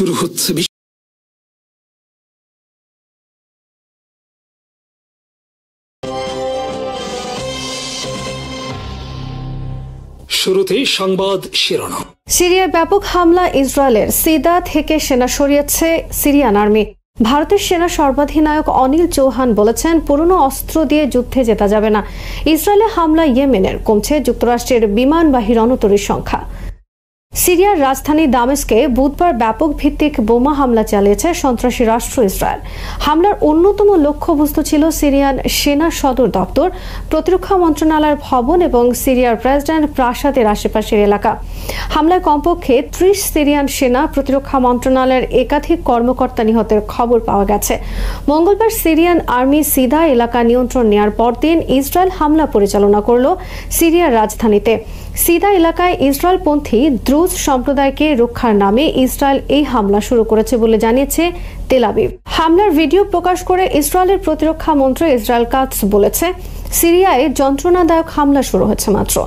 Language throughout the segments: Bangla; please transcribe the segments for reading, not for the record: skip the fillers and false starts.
শুরু হচ্ছে শুরুতেই সংবাদ শিরোনাম। সিরিয়ায় ব্যাপক হামলা ইসরায়েলের। সিদা থেকে সেনা সরিয়েছে সিরিয়ান আর্মি। ভারতের সেনা সর্বাধিনায়ক অনিল চৌহান বলেছেন, পুরনো অস্ত্র দিয়ে যুদ্ধে জেতা যাবে না। ইসরায়েলে হামলা ইয়েমেনের। কমছে যুক্তরাষ্ট্রের বিমানবাহী রণতরীর সংখ্যা। সিরিয়ার রাজধানী দামেস্কে বুধবার ব্যাপক ভিত্তিক বোমা হামলা চালিয়েছে সন্ত্রাসী রাষ্ট্র ইসরায়েল। হামলার অন্যতম লক্ষ্যবস্তু ছিল সিরিয়ান সেনা সদর দপ্তর, প্রতিরক্ষা মন্ত্রণালয়ের ভবন এবং সিরিয়ার প্রেসিডেন্ট প্রাসাদের আশেপাশের এলাকা। হামলায় কমপক্ষে ৩০ সিরিয়ান সেনা, প্রতিরক্ষা মন্ত্রণালয়ের একাধিক কর্মকর্তা নিহতের খবর পাওয়া গেছে। মঙ্গলবার সিরিয়ান আর্মি সিদা এলাকা নিয়ন্ত্রণ নেওয়ার পরদিন ইসরায়েল হামলা পরিচালনা করল সিরিয়ার রাজধানীতে। সিদা এলাকায় ইসরায়েলপন্থী দ্রুজ সম্প্রদায়কে রক্ষার নামে ইসরায়েল এই হামলা শুরু করেছে বলে জানিয়েছে তেল আবিব। হামলার ভিডিও প্রকাশ করে ইসরায়েলের প্রতিরক্ষা মন্ত্রী ইসরায়েল কাটস বলেছে, সিরিয়ায় যন্ত্রণাদায়ক হামলা শুরু হয়েছে মাত্র।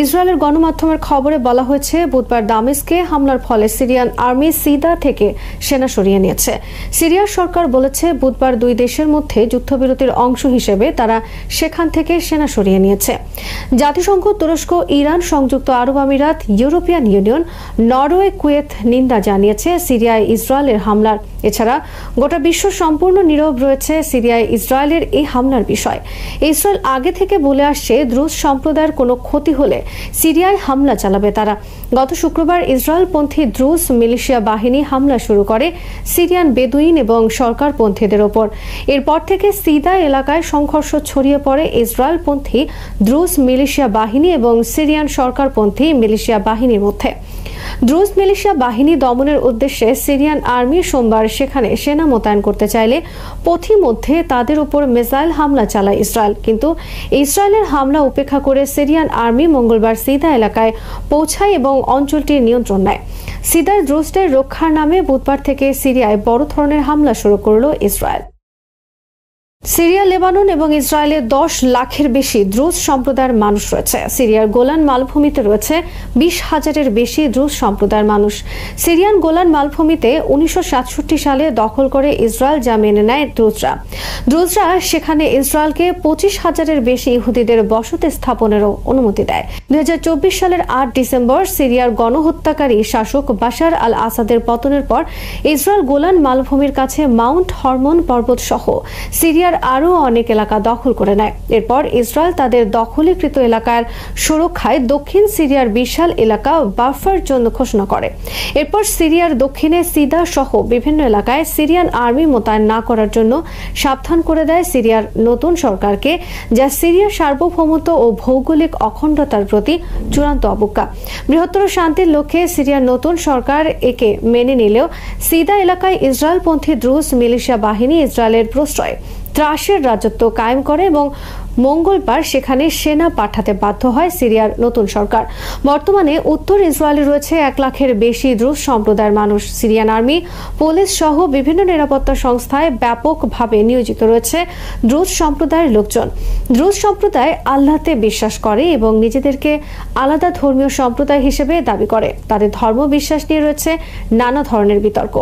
ইসরায়েলের গণমাধ্যমের খবরে বলা হয়েছে, বুধবার দামেস্কে হামলার ফলে সিরিয়ান আর্মি সিদা থেকে সেনা সরিয়ে নিয়েছে। সিরিয়ার সরকার বলেছে, বুধবার দুই দেশের মধ্যে যুদ্ধবিরতির অংশ হিসেবে তারা সেখান থেকে সেনা সরিয়ে নিয়েছে। জাতিসংঘ, তুরস্ক, ইরান, সংযুক্ত আরব আমিরাত, ইউরোপিয়ান ইউনিয়ন, নরওয়ে, কুয়েত নিন্দা জানিয়েছে সিরিয়ায় ইসরায়েলের হামলার। এছাড়া গোটা বিশ্ব সম্পূর্ণ নীরব রয়েছে সিরিয়ায় ইসরায়েলের এই হামলার বিষয়। ইসরায়েল আগে থেকে বলে আসছে, দ্রুজ সম্প্রদায়ের কোনো ক্ষতি হলে সিরিয়ায় হামলা চালাবে তারা। গত শুক্রবার ইসরায়েলপন্থী দ্রুজ মিলিশিয়া বাহিনী হামলা শুরু করে সিরিয়ান বেদুইন এবং সরকারপন্থীদের ওপর। এরপর থেকে সিদা এলাকায় সংঘর্ষ ছড়িয়ে পড়ে ইসরায়েলপন্থী দ্রুজ মিলিশিয়া বাহিনী এবং সিরিয়ান সরকারপন্থী মিলিশিয়া বাহিনীর মধ্যে। দ্রুজ মিলিশিয়া বাহিনী দমনের উদ্দেশ্যে সিরিয়ান আর্মি সোমবার সেখানে সেনা মোতায়েন করতে চাইলে পথিমধ্যে তাদের উপর মিসাইল হামলা চালায় ইসরায়েল। কিন্তু ইসরায়েলের হামলা উপেক্ষা করে সিরিয়ান আর্মি মঙ্গলবার সিদা এলাকায় পৌঁছায় এবং অঞ্চলটির নিয়ন্ত্রণ নেয়। সিদার দ্রুজদের রক্ষার নামে বুধবার থেকে সিরিয়ায় বড় ধরনের হামলা শুরু করল ইসরায়েল। সিরিয়া, লেবানন এবং ইসরায়েলে ১০ লাখের বেশি দ্রুজ সম্প্রদায়ের মানুষ রয়েছে। সিরিয়ার গোলান মালভূমিতে রয়েছে ২০,০০০-এর বেশি দ্রুজ সম্প্রদায়ের মানুষ। সিরিয়ান গোলান মালভূমিতে ১৯৬৭ সালে দখল করে ইসরায়েল, যা মেনে নেয় দ্রুজরা। দ্রুজরা সেখানে ইসরায়েলকে ২৫,০০০-এর বেশি ইহুদিদের বসতি স্থাপনেরও অনুমতি দেয়। ২০২৪ সালের ৮ ডিসেম্বর সিরিয়ার গণহত্যাকারী শাসক বাশার আল আসাদের পতনের পর ইসরায়েল গোলান মালভূমির কাছে মাউন্ট হরমন পর্বত সহ সিরিয়ার আরও অনেক এলাকা দখল করে নেয়। এরপর ইসরায়েল তাদের দখলীকৃত এলাকার সুরক্ষায় দক্ষিণ সিরিয়ার বিশাল এলাকা বাফার জন্য ঘোষণা করে। এরপর সিরিয়ার দক্ষিণে সিদা সহ বিভিন্ন এলাকায় সিরিয়ান আর্মি মোতায়েন না করার জন্য সাবধান করে দেয় সিরিয়ার নতুন সরকারকে, যা সিরিয়ার সার্বভৌমত্ব ও ভৌগোলিক অখণ্ডতার প্রতি চূড়ান্ত অবজ্ঞা। বৃহত্তর শান্তির লক্ষ্যে সিরিয়ার নতুন সরকার একে মেনে নিলেও সিদা এলাকায় ইসরায়েলপন্থী দ্রুজ মিলিশিয়া বাহিনী ইসরায়েলের প্রশ্রয়ে ত্রাসের রাজত্ব কায়েম করে এবং মঙ্গলবার সেখানে সেনা পাঠাতে বাধ্য হয় সিরিয়ার নতুন সরকার। বর্তমানে উত্তর ইসরায়েলে রয়েছে ১ লাখের বেশি দ্রুজ সম্প্রদায়ের মানুষ। সিরিয়ান আর্মি, পুলিশ সহ বিভিন্ন নিরাপত্তা সংস্থায় ব্যাপকভাবে নিয়োজিত রয়েছে দ্রুজ সম্প্রদায়ের লোকজন। দ্রুজ সম্প্রদায় আল্লাহতে বিশ্বাস করে এবং নিজেদেরকে আলাদা ধর্মীয় সম্প্রদায় হিসেবে দাবি করে। তাদের ধর্ম বিশ্বাস নিয়ে রয়েছে নানা ধরনের বিতর্ক।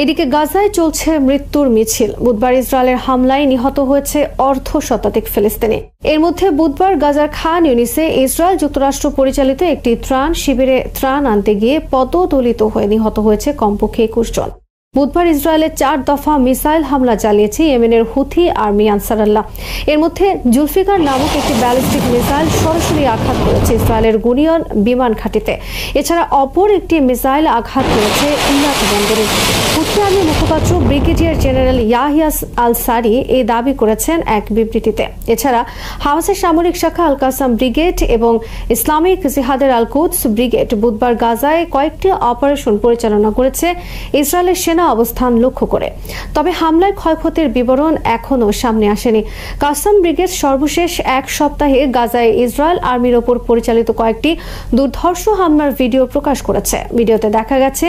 এদিকে গাজায় চলছে মৃত্যুর মিছিল। বুধবার ইসরায়েলের হামলায় নিহত হয়েছে অর্ধশতাধিক ফিলিস্তিনি। এর মধ্যে বুধবার গাজার খান ইউনিসে ইসরায়েল যুক্তরাষ্ট্র পরিচালিত একটি ত্রাণ শিবিরে ত্রাণ আনতে গিয়ে পদদলিত হয়ে নিহত হয়েছে কমপক্ষে ২১ জন। বুধবার ইসরায়েলের ৪ দফা মিসাইল হামলা চালিয়েছে ইয়েমেনের হুথি আর্মি আনসারাল্লাহ। এর মধ্যে জুলফিকার নামক একটি ব্যালিস্টিক মিসাইল সরাসরি আঘাত করেছে ইসরায়েলের গুনিয়ন বিমান ঘাঁটিতে। এছাড়া অপর একটি মিসাইল আঘাত করেছে ইলাক বন্দরে। হুথি আর্মি মুখপাত্র ব্রিগেডিয়ার জেনারেল ইয়াহিয়া আল সারি এই দাবি করেছেন এক বিবৃতিতে। এছাড়া হামাসের সামরিক শাখা আল কাসাম ব্রিগেড এবং ইসলামিক জিহাদের আল কুদস ব্রিগেড বুধবার গাজায় কয়েকটি অপারেশন পরিচালনা করেছে ইসরায়েলের সেনা অবস্থান লক্ষ্য করে। তবে হামলায় ক্ষয়ক্ষতির বিবরণ এখনও সামনে আসেনি। কাসাম ব্রিগেড সর্বশেষ ১ সপ্তাহে গাজায় ইসরায়েল আর্মির ওপর পরিচালিত কয়েকটি দুর্ধর্ষ হামলার ভিডিও প্রকাশ করেছে। ভিডিওতে দেখা গেছে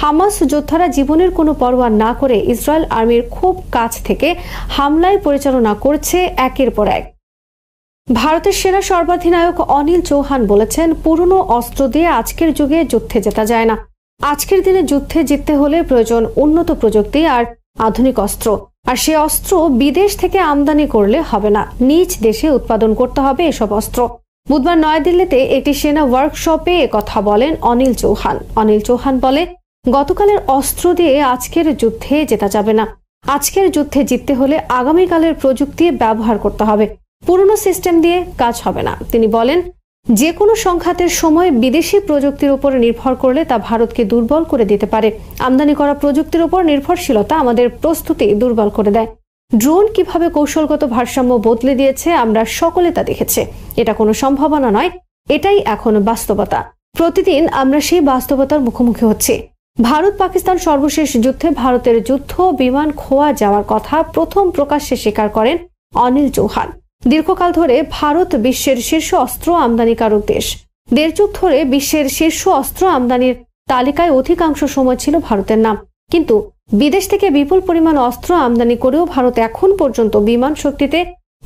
হামাস যোদ্ধারা জীবনের কোনো পরোয়া না করে ইসরায়েল আর্মির খুব কাছ থেকে হামলায় পরিচালনা করছে একের পর এক। ভারতের সেনা সর্বাধিনায়ক অনিল চৌহান বলেছেন, পুরনো অস্ত্র দিয়ে আজকের যুগে যুদ্ধে জেতা যায় না। আজকের দিনে যুদ্ধে জিততে হলে প্রয়োজন উন্নত প্রযুক্তি আর আধুনিক অস্ত্র, আর সে অস্ত্র বিদেশ থেকে আমদানি করলে হবে না, নিজ দেশে উৎপাদন করতে হবে এসব অস্ত্র। বুধবার নয়াদিল্লিতে একটি সেনা ওয়ার্কশপে একথা বলেন অনিল চৌহান। অনিল চৌহান বলে, গতকালের অস্ত্র দিয়ে আজকের যুদ্ধে জেতা যাবে না। আজকের যুদ্ধে জিততে হলে আগামীকালের প্রযুক্তি ব্যবহার করতে হবে, পুরনো সিস্টেম দিয়ে কাজ হবে না। তিনি বলেন, যে কোনো সংঘাতের সময় বিদেশি প্রযুক্তির উপর নির্ভর করলে তা ভারতকে দুর্বল করে দিতে পারে। আমদানি করা প্রযুক্তির উপর নির্ভরশীলতা আমাদের প্রস্তুতি দুর্বল করে দেয়। ড্রোন কিভাবে কৌশলগত ভারসাম্য বদলে দিয়েছে আমরা সকলে তা দেখেছি। এটা কোনো সম্ভাবনা নয়, এটাই এখন বাস্তবতা। প্রতিদিন আমরা সেই বাস্তবতার মুখোমুখি হচ্ছি। ভারত পাকিস্তান সর্বশেষ যুদ্ধে ভারতের যুদ্ধ বিমান খোয়া যাওয়ার কথা প্রথম প্রকাশ্যে স্বীকার করেন অনিল চৌহান। দীর্ঘকাল ধরে ভারত বিশ্বের শীর্ষ অস্ত্র আমদানিকারক দেশ। দেড় যুগ ধরে বিশ্বের শীর্ষ অস্ত্র আমদানির তালিকায় অধিকাংশ সময় ছিল ভারতের নাম। কিন্তু বিদেশ থেকে বিপুল পরিমাণ অস্ত্র আমদানি করেও ভারত এখন পর্যন্ত বিমান শক্তিতে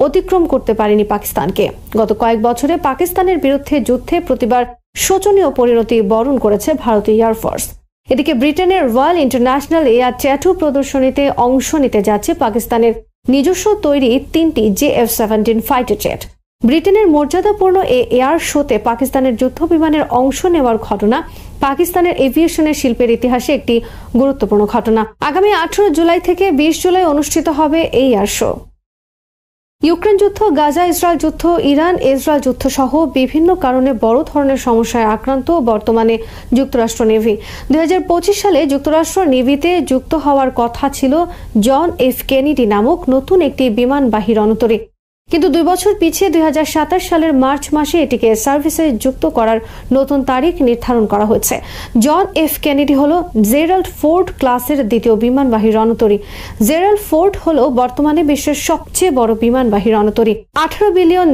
অতিক্রম করতে পারেনি পাকিস্তানকে। গত কয়েক বছরে পাকিস্তানের বিরুদ্ধে যুদ্ধে প্রতিবার শোচনীয় পরিণতি বরণ করেছে ভারতীয় এয়ারফোর্স। এদিকে ব্রিটেনের রয়্যাল ইন্টারন্যাশনাল এয়ার ট্যাটু প্রদর্শনীতে অংশ নিতে যাচ্ছে পাকিস্তানের নিজস্ব তৈরি 3টি JF-17 ফাইটার জেট। ব্রিটেনের মর্যাদাপূর্ণ এই এয়ার শোতে পাকিস্তানের যুদ্ধ বিমানের অংশ নেওয়ার ঘটনা পাকিস্তানের এভিয়েশনের শিল্পের ইতিহাসে একটি গুরুত্বপূর্ণ ঘটনা। আগামী 18 জুলাই থেকে 20 জুলাই অনুষ্ঠিত হবে এই এয়ার শো। ইউক্রেন যুদ্ধ, গাজা ইসরায়েল যুদ্ধ, ইরান ইসরায়েল যুদ্ধ সহ বিভিন্ন কারণে বড় ধরনের সমস্যায় আক্রান্ত বর্তমানে যুক্তরাষ্ট্র নেভি। 2025 সালে যুক্তরাষ্ট্র নেভিতে যুক্ত হওয়ার কথা ছিল জন এফ কেনেডি নামক নতুন একটি বিমানবাহী রণতরী, কিন্তু 2 বছর পিছিয়ে 2027 সালের মার্চ মাসে এটিকে সার্ভিসে যুক্ত করার নতুন তারিখ নির্ধারণ করা হয়েছে। জন এফ কেনেডি হল জেরাল্ড ফোর্ড ক্লাসের দ্বিতীয় বিমানবাহী রণতরী। জেরাল্ড ফোর্ড হল বর্তমানে বিশ্বের সবচেয়ে বড় বিমানবাহী রণতরী। $18 বিলিয়ন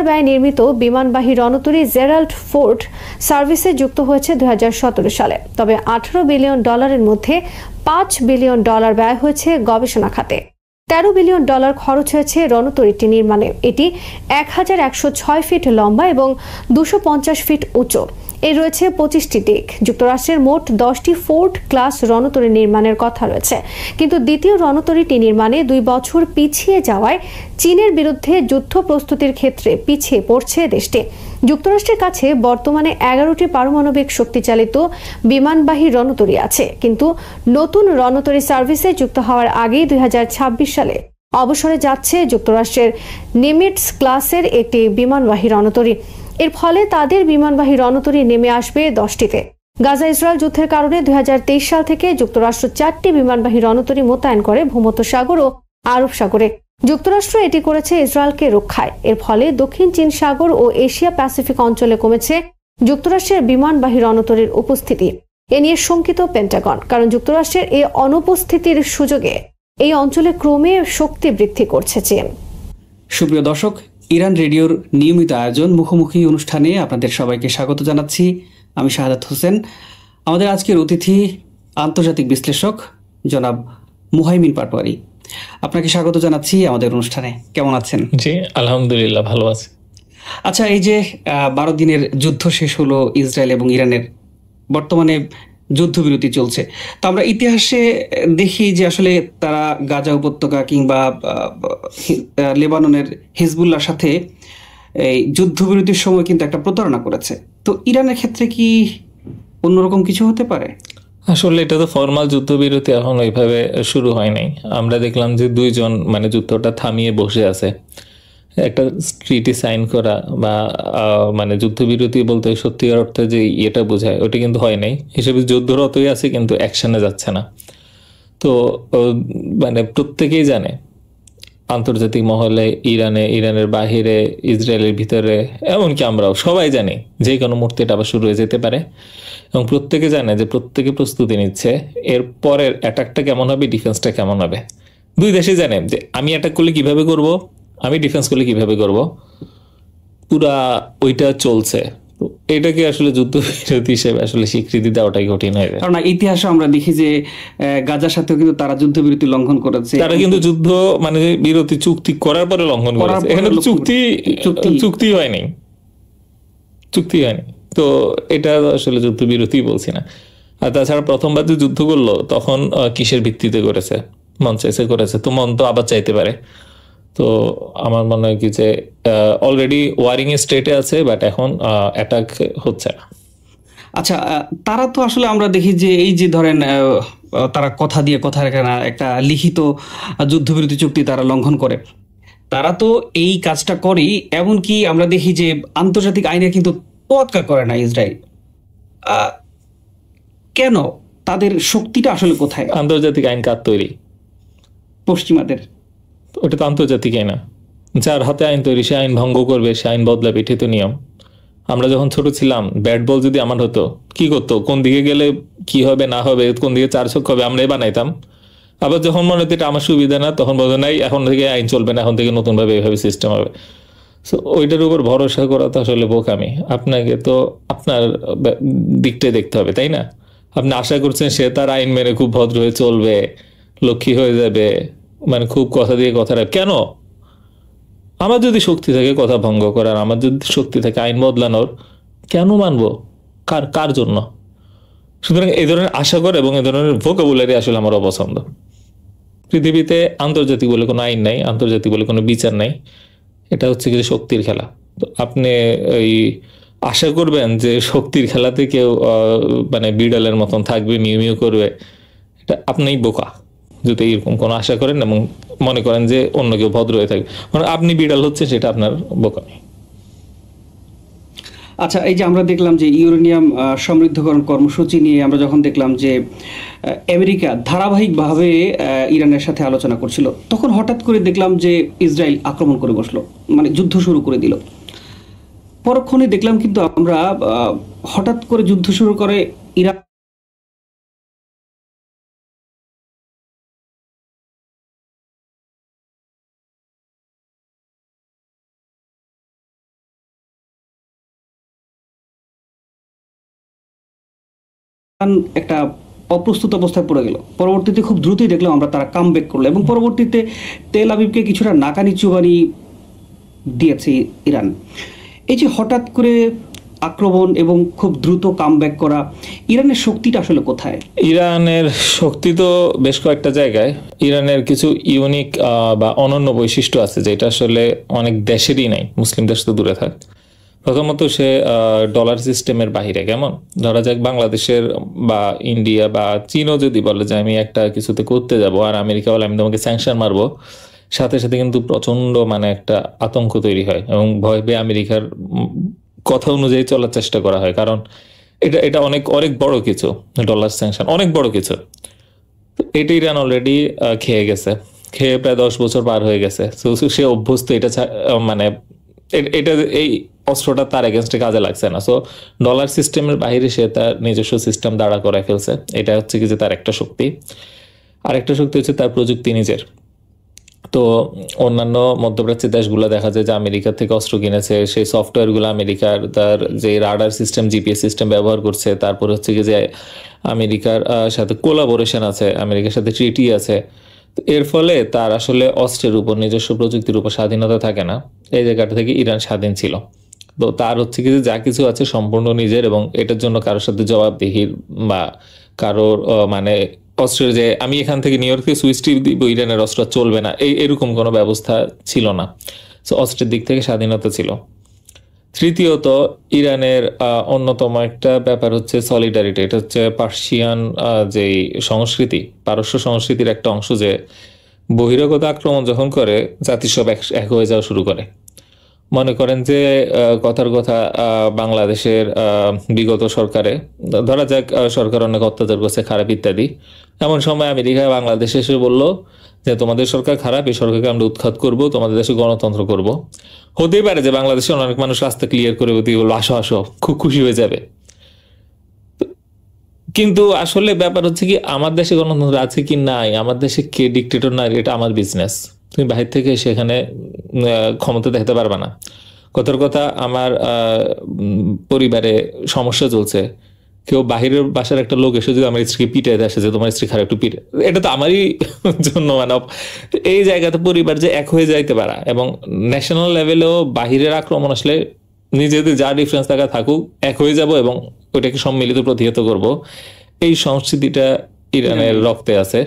ব্যয়ে নির্মিত বিমানবাহী রণতরী জেরাল্ড ফোর্ড সার্ভিসে যুক্ত হয়েছে 2017 সালে। তবে $18 বিলিয়ন মধ্যে $5 বিলিয়ন ব্যয় হয়েছে গবেষণা খাতে। $13 বিলিয়ন খরচ হয়েছে রণতরীটি নির্মাণে। এটি 1106 ফিট লম্বা এবং 250 ফিট উঁচু। এর রয়েছে 25টি দিক। যুক্তরাষ্ট্রের মোট 10টি ফোর্ড ক্লাস রণতরী নির্মাণের কথা রয়েছে, কিন্তু দ্বিতীয় রণতরীটি নির্মাণে 2 বছর পিছিয়ে যাওয়ায় চীনের বিরুদ্ধে যুদ্ধ প্রস্তুতির ক্ষেত্রে পিছিয়ে পড়ছে দেশটি। যুক্তরাষ্ট্রের কাছে বর্তমানে 11টি পারমাণবিক শক্তিচালিত বিমানবাহী রণতরী আছে, কিন্তু নতুন রণতরী সার্ভিসে যুক্ত হওয়ার আগেই 2026 সালে অবসরে যাচ্ছে যুক্তরাষ্ট্রের নিমিটস ক্লাসের একটি বিমানবাহী রণতরী। এর ফলে তাদের বিমানবাহী রণতরী নেমে আসবে 10টিতে। গাজা ইসরায়েল যুদ্ধের কারণে 2023 সাল থেকে যুক্তরাষ্ট্র 4টি বিমানবাহী রণতরী মোতায়েন করে ভূমধ্যসাগর ও আরব সাগরে। যুক্তরাষ্ট্র এটি করেছে ইসরায়েলকে রক্ষায়। এর ফলে দক্ষিণ চীন সাগর ও এশিয়া প্যাসিফিক অঞ্চলে কমেছে যুক্তরাষ্ট্রের বিমানবাহী রণতরীর উপস্থিতি। এ নিয়ে শঙ্কিত পেন্টাগন, কারণ যুক্তরাষ্ট্রের এই অনুপস্থিতির সুযোগে এই অঞ্চলে ক্রমে শক্তি বৃদ্ধি করছে চীন। সুপ্রিয় দর্শক, ইরান রেডিওর নিয়মিত আয়োজন মুখোমুখি অনুষ্ঠানে আপনাদের সবাইকে স্বাগত জানাচ্ছি। আমি শাহাদাত হোসেন। আমাদের আজকের অতিথি আন্তর্জাতিক বিশ্লেষক জনাব মুহাইমিন পাটোয়ারি। আপনাকে স্বাগত জানাচ্ছি আমাদের অনুষ্ঠানে। কেমন আছেন? জি আলহামদুলিল্লাহ, ভালো আছি। আচ্ছা, এই যে 12 দিনের যুদ্ধ শেষ হলো ইসরায়েল এবং ইরানের, বর্তমানে যুদ্ধবিরতি চলছে। তো আমরা ইতিহাসে দেখি যে আসলে তারা গাজা উপত্যকা কিংবা লেবাননের হিজবুল্লাহর সাথে এই যুদ্ধবিরতির সময় কিন্তু একটা প্রতারণা করেছে। তো ইরানের ক্ষেত্রে কি অন্যরকম কিছু হতে পারে? আসলে এটা তো ফর্মাল যুদ্ধবিরতি এখন ওইভাবে শুরু হয় নাই। আমরা দেখলাম যে 2 জন যুদ্ধটা থামিয়ে বসে আছে। একটা ট্রিটি সাইন করা বা যুদ্ধবিরতি বলতে সত্যিকার অর্থে যে এটা বোঝায় ওটা কিন্তু হয় নাই। হিসেবে যুদ্ধরতই আছে কিন্তু অ্যাকশনে যাচ্ছে না। তো প্রত্যেকেই জানে, আন্তর্জাতিক মহলে, ইরানের বাহিরে, ইসরায়েলের ভিতরে, এমনকি আমরাও সবাই জানি যে কোনো মুহূর্তে এটা আবার শুরু হয়ে যেতে পারে। এবং প্রত্যেকে জানে যে প্রত্যেকে প্রস্তুতি নিচ্ছে এর পরের অ্যাটাকটা কেমন হবে, ডিফেন্সটা কেমন হবে। 2 দেশই জানে যে আমি অ্যাটাক করলে কিভাবে করব, আমি ডিফেন্স করলে কিভাবে করব, পুরা ওইটা চলছে। তো এটাকে আসলে যুদ্ধবিরতি হিসেবে আসলে স্বীকৃতি দেওয়াটাই কঠিন হয়ে যায়। কারণ ইতিহাসে আমরা দেখি যে গাজার সাথেও কিন্তু তারা যুদ্ধবিরতি লঙ্ঘন করেছে। তারা কিন্তু বিরতি চুক্তি করার পরে লঙ্ঘন করেছে। এখানে চুক্তি হয়নি। তো এটা আসলে যুদ্ধবিরতি বলছি না। আর তাছাড়া প্রথমবার যে যুদ্ধ করলো তখন কিসের ভিত্তিতে করেছে? মন চাইছে করেছে, তো মন তো আবার চাইতে পারে। তো আমার মনে হয় কি যে অলরেডি ওয়ারিং স্টেটে আছে, বাট এখন অ্যাটাক হচ্ছে না। আচ্ছা, তারা তো আসলে আমরা দেখি যে এই যে ধরেন তারা কথা দিয়ে কথা রাখে না, একটা লিখিত যুদ্ধবিরতি চুক্তি তারা লঙ্ঘন করে, তারা তো এই কাজটা করেই। এমনকি আমরা দেখি যে আন্তর্জাতিক আইনে কিন্তু তোয়াক্কা করে না ইসরায়েল। আহ, কেন? তাদের শক্তিটা আসলে কোথায়? আন্তর্জাতিক আইন কার তৈরি? পশ্চিমাদের। ওটা তো আন্তর্জাতিক আইন না। যার হাতে আইন তৈরি সে আইন ভঙ্গ করবে, সে আইন বদলাবে, এটাই তো নিয়ম। আমরা যখন ছোট ছিলাম, ব্যাট বল যদি আমার হতো, কি করতো, কোন দিকে গেলে কি হবে না হবে, কোন দিকে 4 ছক্কা হবে, আমরাই বানাইতাম। আবার যখন মনে হতো এটা আমার সুবিধা না, তখন বলতো নাই এখন থেকে আইন চলবে না, এখন থেকে নতুন ভাবে এইভাবে সিস্টেম হবে। সো ওইটার উপর ভরসা করা তো আসলে বোকামি। আপনাকে তো আপনার দিকটাই দেখতে হবে, তাই না? আপনি আশা করছেন সে তার আইন মেনে খুব ভদ্র হয়ে চলবে, লক্ষ্মী হয়ে যাবে, মানে খুব কথা দিয়ে কথা রাখ। কেন? আমার যদি শক্তি থাকে কথা ভঙ্গ করার, আমার যদি শক্তি থাকে আইন বদলানোর, কেন মানবো? কার জন্য? সুতরাং এই ধরনের আশা করে এবং এই ধরনের ভোকাবুলারি আসলে আমার অপছন্দ। পৃথিবীতে আন্তর্জাতিক বলে কোনো আইন নাই, আন্তর্জাতিক বলে কোনো বিচার নাই। এটা হচ্ছে কিছু শক্তির খেলা। তো আপনি এই আশা করবেন যে শক্তির খেলাতে কেউ মানে বিড়ালের মতন থাকবে, মিউ মিউ করবে, এটা আপনিই বোকা যদি এরকম কোনো আশা করেন এবং মনে করেন যে অন্য কেউ ভদ্র হয়ে থাকবে। মানে আপনি বিড়াল হচ্ছে, সেটা আপনার বোকামি। আচ্ছা, এই যে আমরা দেখলাম যে ইউরেনিয়াম সমৃদ্ধকরণ কর্মসূচি নিয়ে আমরা যখন দেখলাম যে আমেরিকা ধারাবাহিকভাবে ইরানের সাথে আলোচনা করছিল, তখন হঠাৎ করে দেখলাম যে ইসরায়েল আক্রমণ করে বসলো, মানে যুদ্ধ শুরু করে দিল। পরক্ষণে দেখলাম কিন্তু আমরা হঠাৎ করে যুদ্ধ শুরু করে ইরান একটা অপ্রস্তুত অবস্থায় পড়ে গেল। পরবর্তীতে খুব দ্রুতই দেখলাম আমরা তারা কাম ব্যাক করলো এবং পরবর্তীতে তেল আবিবকে কিছুটা নাকানি চুবানি দিয়েছে ইরান। এই যে হঠাৎ করে আক্রমণ এবং খুব দ্রুত কাম ব্যাক করা, ইরানের শক্তিটা আসলে কোথায়? ইরানের শক্তি তো বেশ কয়েকটা জায়গায়। ইরানের কিছু ইউনিক বা অনন্য বৈশিষ্ট্য আছে যেটা আসলে অনেক দেশেরই নাই, মুসলিম দেশ তো দূরে থাক। প্রথমত সে ডলার সিস্টেমের বাহিরে। কেমন? ধরা যাক বাংলাদেশের বা ইন্ডিয়া বা চীনও যদি বলে যে আমি একটা কিছুতে করতে যাব, আর আমেরিকা বলে আমি তোমাকে স্যাংশন মারবো, সাথে সাথে কিন্তু প্রচন্ড মানে একটা আতঙ্ক তৈরি হয় এবং ভয় পেয়ে আমেরিকার কথা অনুযায়ী চলার চেষ্টা করা হয়। কারণ এটা এটা অনেক অনেক বড় কিছু, ডলার স্যাংশন অনেক বড় কিছু। এটা ইরান অলরেডি খেয়ে গেছে, খেয়ে প্রায় 10 বছর পার হয়ে গেছে। সে অভ্যস্ত, এটা মানে এটা এই অস্ত্রটা তার এগেনস্টে কাজে লাগছে না। সো ডলার সিস্টেমের বাইরে সে তার নিজস্ব সিস্টেম দাঁড়া করে ফেলছে। এটা হচ্ছে কি যে তার একটা শক্তি। আর একটা শক্তি হচ্ছে তার প্রযুক্তি নিজের। তো অন্যান্য মধ্যপ্রাচ্যের দেশগুলো দেখা যায় যে আমেরিকা থেকে অস্ত্র কিনেছে, সেই সফটওয়্যারগুলো আমেরিকার, তার যে রাডার সিস্টেম, জিপিএস সিস্টেম ব্যবহার করছে। তারপর হচ্ছে কি যে আমেরিকার সাথে কোলাবোরেশন আছে, আমেরিকার সাথে ট্রিটি আছে। এর ফলে তার আসলে অস্ত্রের উপর, নিজস্ব প্রযুক্তির উপর স্বাধীনতা থাকে না। এই জায়গাটা থেকে ইরান স্বাধীন ছিল। তো তার হচ্ছে কি যে যা কিছু আছে সম্পূর্ণ নিজের, এবং এটার জন্য কারোর সাথে জবাবদিহির বা কারোর মানে অস্ত্রের যে আমি এখান থেকে নিউ ইয়র্কে সুইচ টিপ দিব, ইরানের অস্ত্র চলবে না, এরকম কোনো ব্যবস্থা ছিল না। সো অস্ত্রের দিক থেকে স্বাধীনতা ছিল। তৃতীয়ত, ইরানের অন্যতম একটা ব্যাপার হচ্ছে সলিডারিটি। এটা হচ্ছে পার্সিয়ান যেই সংস্কৃতি, পারস্য সংস্কৃতির একটা অংশ, যে বহিরাগত আক্রমণ যখন করে জাতিসব এক হয়ে যাওয়া শুরু করে। মনে করেন যে কথার কথা বাংলাদেশের বিগত সরকারে ধরা যাক সরকার অনেক অত্যাচার করছে, খারাপ ইত্যাদি। এমন সময় আমেরিকা বাংলাদেশে এসে বলল যে তোমাদের সরকার খারাপ, এই সরকারকে আমরা উৎখাত করব, তোমাদের দেশে গণতন্ত্র করব। হতেই পারে যে বাংলাদেশের অনেক মানুষ রাস্তা ক্লিয়ার করে বললো আসো আসো, খুব খুশি হয়ে যাবে। কিন্তু আসলে ব্যাপার হচ্ছে কি, আমার দেশে গণতন্ত্র আছে কি নাই, আমার দেশে কে ডিক্টেটর নাই, এটা আমার বিজনেস। তুমি বাহির থেকে সেখানে ক্ষমতা দেখতে পারবে না। কথার কথা, আমার পরিবারে সমস্যা চলছে, কেউ বাহিরের বাসার একটা লোক এসে যদি আমার স্ত্রীকে পিটাই আসে যে তোমার স্ত্রী খারাপ, একটু পিটে, এটা তো আমারই জন্য মানে। এই জায়গাতে পরিবার যে এক হয়ে যাইতে পারা, এবং ন্যাশনাল লেভেলেও বাহিরের আক্রমণ আসলে নিজেদের যা ডিফারেন্স থাকা থাকুক, এক হয়ে যাব এবং ওইটাকে সম্মিলিত প্রতিহত করব। এই সংস্কৃতিটা ইরানের রক্তে আছে,